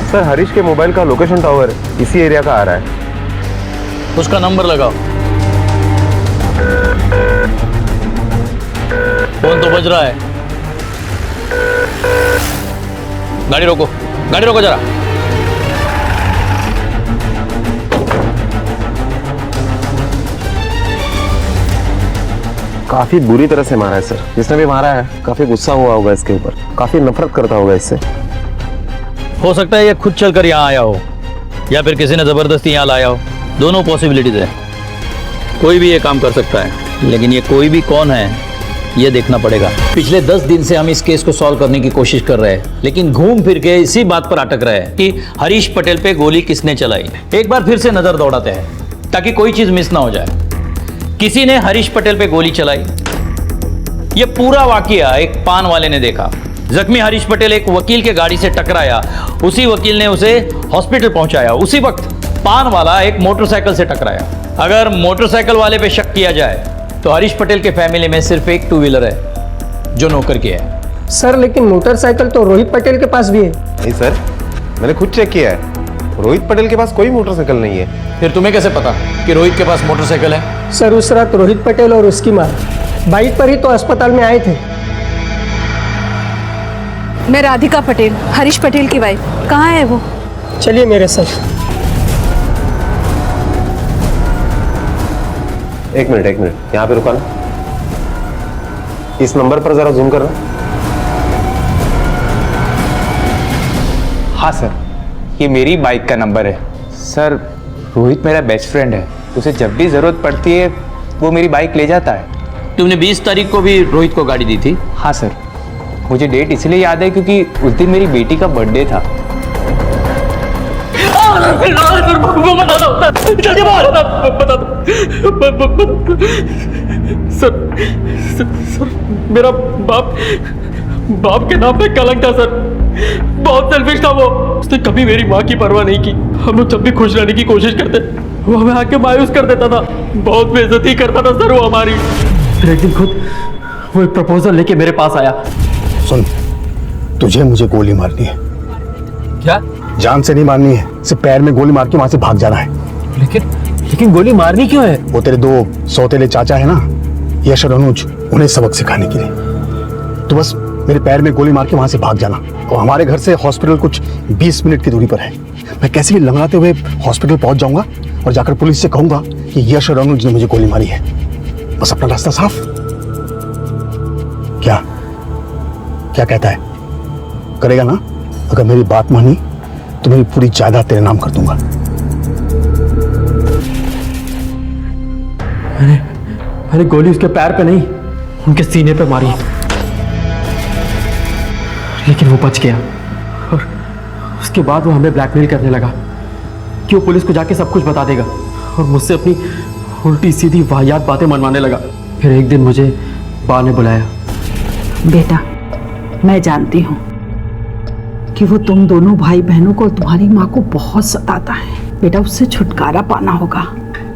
सर हरीश के मोबाइल का लोकेशन टावर इसी एरिया का आ रहा है। उसका नंबर लगाओ। फोन तो बज रहा है। गाड़ी रोको, गाड़ी रोको जरा। काफी बुरी तरह से मारा है सर। जिसने भी मारा है काफी गुस्सा हुआ होगा इसके ऊपर, काफी नफरत करता होगा इससे। हो सकता है ये खुद चलकर यहाँ आया हो, या फिर किसी ने जबरदस्ती यहाँ लाया हो। दोनों पॉसिबिलिटीज है। कोई भी ये काम कर सकता है, लेकिन ये कोई भी कौन है ये देखना पड़ेगा। पिछले 10 दिन से हम इस केस को सॉल्व करने की कोशिश कर रहे हैं, लेकिन घूम फिर के इसी बात पर अटक रहे हैं कि हरीश पटेल पे गोली किसने चलाई। एक बार फिर से नजर दौड़ाते हैं ताकि कोई चीज मिस ना हो जाए। किसी ने हरीश पटेल पे गोली चलाई। ये पूरा वाकया एक पान वाले ने देखा। जख्मी हरीश पटेल एक वकील के गाड़ी से टकराया, उसी वकील ने उसे हॉस्पिटल पहुंचाया। उसी वक्त पान वाला एक मोटरसाइकिल से टकराया। अगर मोटरसाइकिल वाले पे शक किया जाए तो हरीश पटेल के फैमिली में सिर्फ एक 2 व्हीलर है जो नौकर की है। सर लेकिन मोटरसाइकिल तो रोहित पटेल के पास भी है। नहीं सर, मैंने खुद चेक किया है, रोहित पटेल के पास कोई मोटरसाइकिल नहीं है। फिर तुम्हें कैसे पता कि रोहित के पास मोटरसाइकिल है? सर उस रात रोहित पटेल और उसकी माँ बाइक पर ही तो अस्पताल में आए थे। मैं राधिका पटेल, हरीश पटेल की वाइफ। कहाँ है वो? चलिए मेरे साथ। एक मिनट यहाँ पे रुका ना। इस नंबर पर जरा जूम करना। हाँ सर, ये मेरी बाइक का नंबर है। सर रोहित मेरा बेस्ट फ्रेंड है, उसे जब भी जरूरत पड़ती है वो मेरी बाइक ले जाता है। तुमने 20 तारीख को भी रोहित को गाड़ी दी थी? हाँ सर, मुझे डेट इसलिए याद है क्योंकि उस दिन मेरी बेटी का बर्थडे था। सर मेरा बाप के नाम पे कलंक था सर। बहुत सेल्फिश था वो। उसने कभी मेरी माँ की परवाह नहीं की। हम लोग जब भी खुश रहने की कोशिश करते वो हमें आके मायूस कर देता था। बहुत बेइज्जती करता था सर वो हमारी। फिर एक दिन खुद वो एक प्रपोजल लेके मेरे पास आया। सुन, तुझे मुझे गोली मारनी है। क्या? जान से नहीं मारनी है, सिर्फ पैर में गोली मार के वहां से भाग जाना है। लेकिन गोली मारनी क्यों है? वो तेरे 2 सौतेले चाचा है ना, यश और अनुज उन्हें सबक सिखाने के लिए। तो बस मेरे पैर में गोली मार के वहां से भाग जाना, और हमारे घर से हॉस्पिटल कुछ 20 मिनट की दूरी पर है। मैं कैसे भी लंगड़ाते हुए हॉस्पिटल पहुंच जाऊंगा और जाकर पुलिस से कहूंगा कि यश और अनुज ने मुझे गोली मारी है। बस अपना रास्ता साफ। क्या क्या कहता है, करेगा ना? अगर मेरी बात मानी तो मेरी पूरी जायदाद तेरे नाम कर दूंगा। मैंने गोली उसके पैर पे नहीं, उनके सीने पे मारी, लेकिन वो बच गया। और उसके बाद वो हमें ब्लैकमेल करने लगा कि वो पुलिस को जाके सब कुछ बता देगा, और मुझसे अपनी उल्टी सीधी वाहियात बातें मनवाने लगा। फिर एक दिन मुझे बा ने बुलाया। बेटा, मैं जानती हूँ कि वो तुम दोनों भाई बहनों को और तुम्हारी माँ को बहुत सताता है। बेटा, उससे छुटकारा पाना होगा,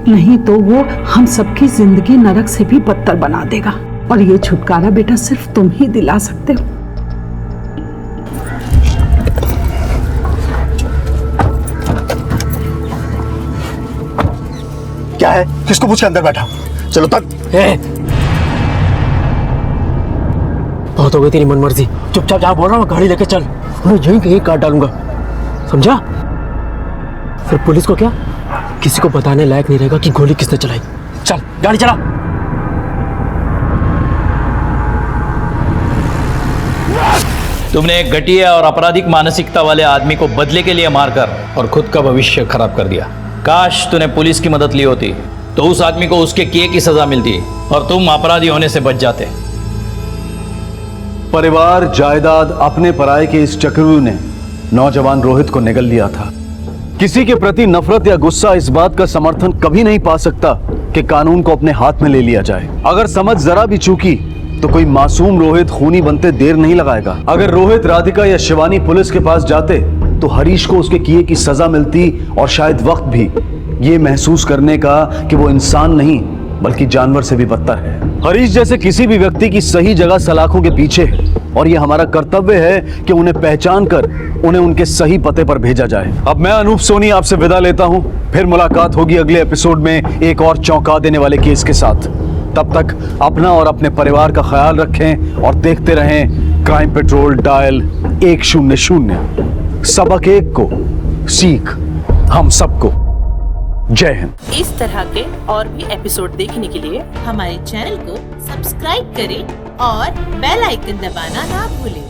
नहीं तो वो हम सबकी जिंदगी नरक से भी बदतर बना देगा। और ये छुटकारा बेटा सिर्फ तुम ही दिला सकते हो। क्या है? किसको पूछ के अंदर बैठा? चलो तक। बहुत हो गई तेरी मनमर्जी, चुपचाप जहाँ बोल रहा हूँ गाड़ी लेके चल, मैं यहीं कहीं काट डालूंगा, समझा? फिर पुलिस को क्या किसी को बताने लायक नहीं रहेगा कि गोली किसने चलाई। चल गाड़ी चला। तुमने एक घटिया और आपराधिक मानसिकता वाले आदमी को बदले के लिए मारकर और खुद का भविष्य खराब कर दिया। काश तूने पुलिस की मदद ली होती तो उस आदमी को उसके किए की सजा मिलती और तुम अपराधी होने से बच जाते। परिवार, जायदाद, अपने पराये के इस चक्रव्यूह ने नौजवान रोहित को निगल लिया था। किसी के प्रति नफरत या गुस्सा इस बात का समर्थन कभी नहीं पा सकता कि कानून को अपने हाथ में ले लिया जाए। अगर समझ जरा भी चूकी तो कोई मासूम रोहित खूनी बनते देर नहीं लगाएगा। अगर रोहित, राधिका या शिवानी पुलिस के पास जाते तो हरीश को उसके किए की सजा मिलती और शायद वक्त भी ये महसूस करने का कि वो इंसान नहीं बल्कि जानवर से भी बदतर है। हरीश जैसे किसी भी व्यक्ति की सही जगह सलाखों के पीछे है और ये हमारा कर्तव्य है कि उन्हें पहचान कर उन्हें उनके सही पते पर भेजा जाए। अब मैं अनूप सोनी आपसे विदा लेता हूं, फिर मुलाकात होगी अगले एपिसोड में एक और चौंका देने वाले केस के साथ। तब तक अपना और अपने परिवार का ख्याल रखें और देखते रहें क्राइम पेट्रोल डायल 100। सबक एक को, सीख हम सबको। जय हिंद। इस तरह के और भी एपिसोड देखने के लिए हमारे चैनल को सब्सक्राइब करें और बेल आइकन दबाना ना भूलें।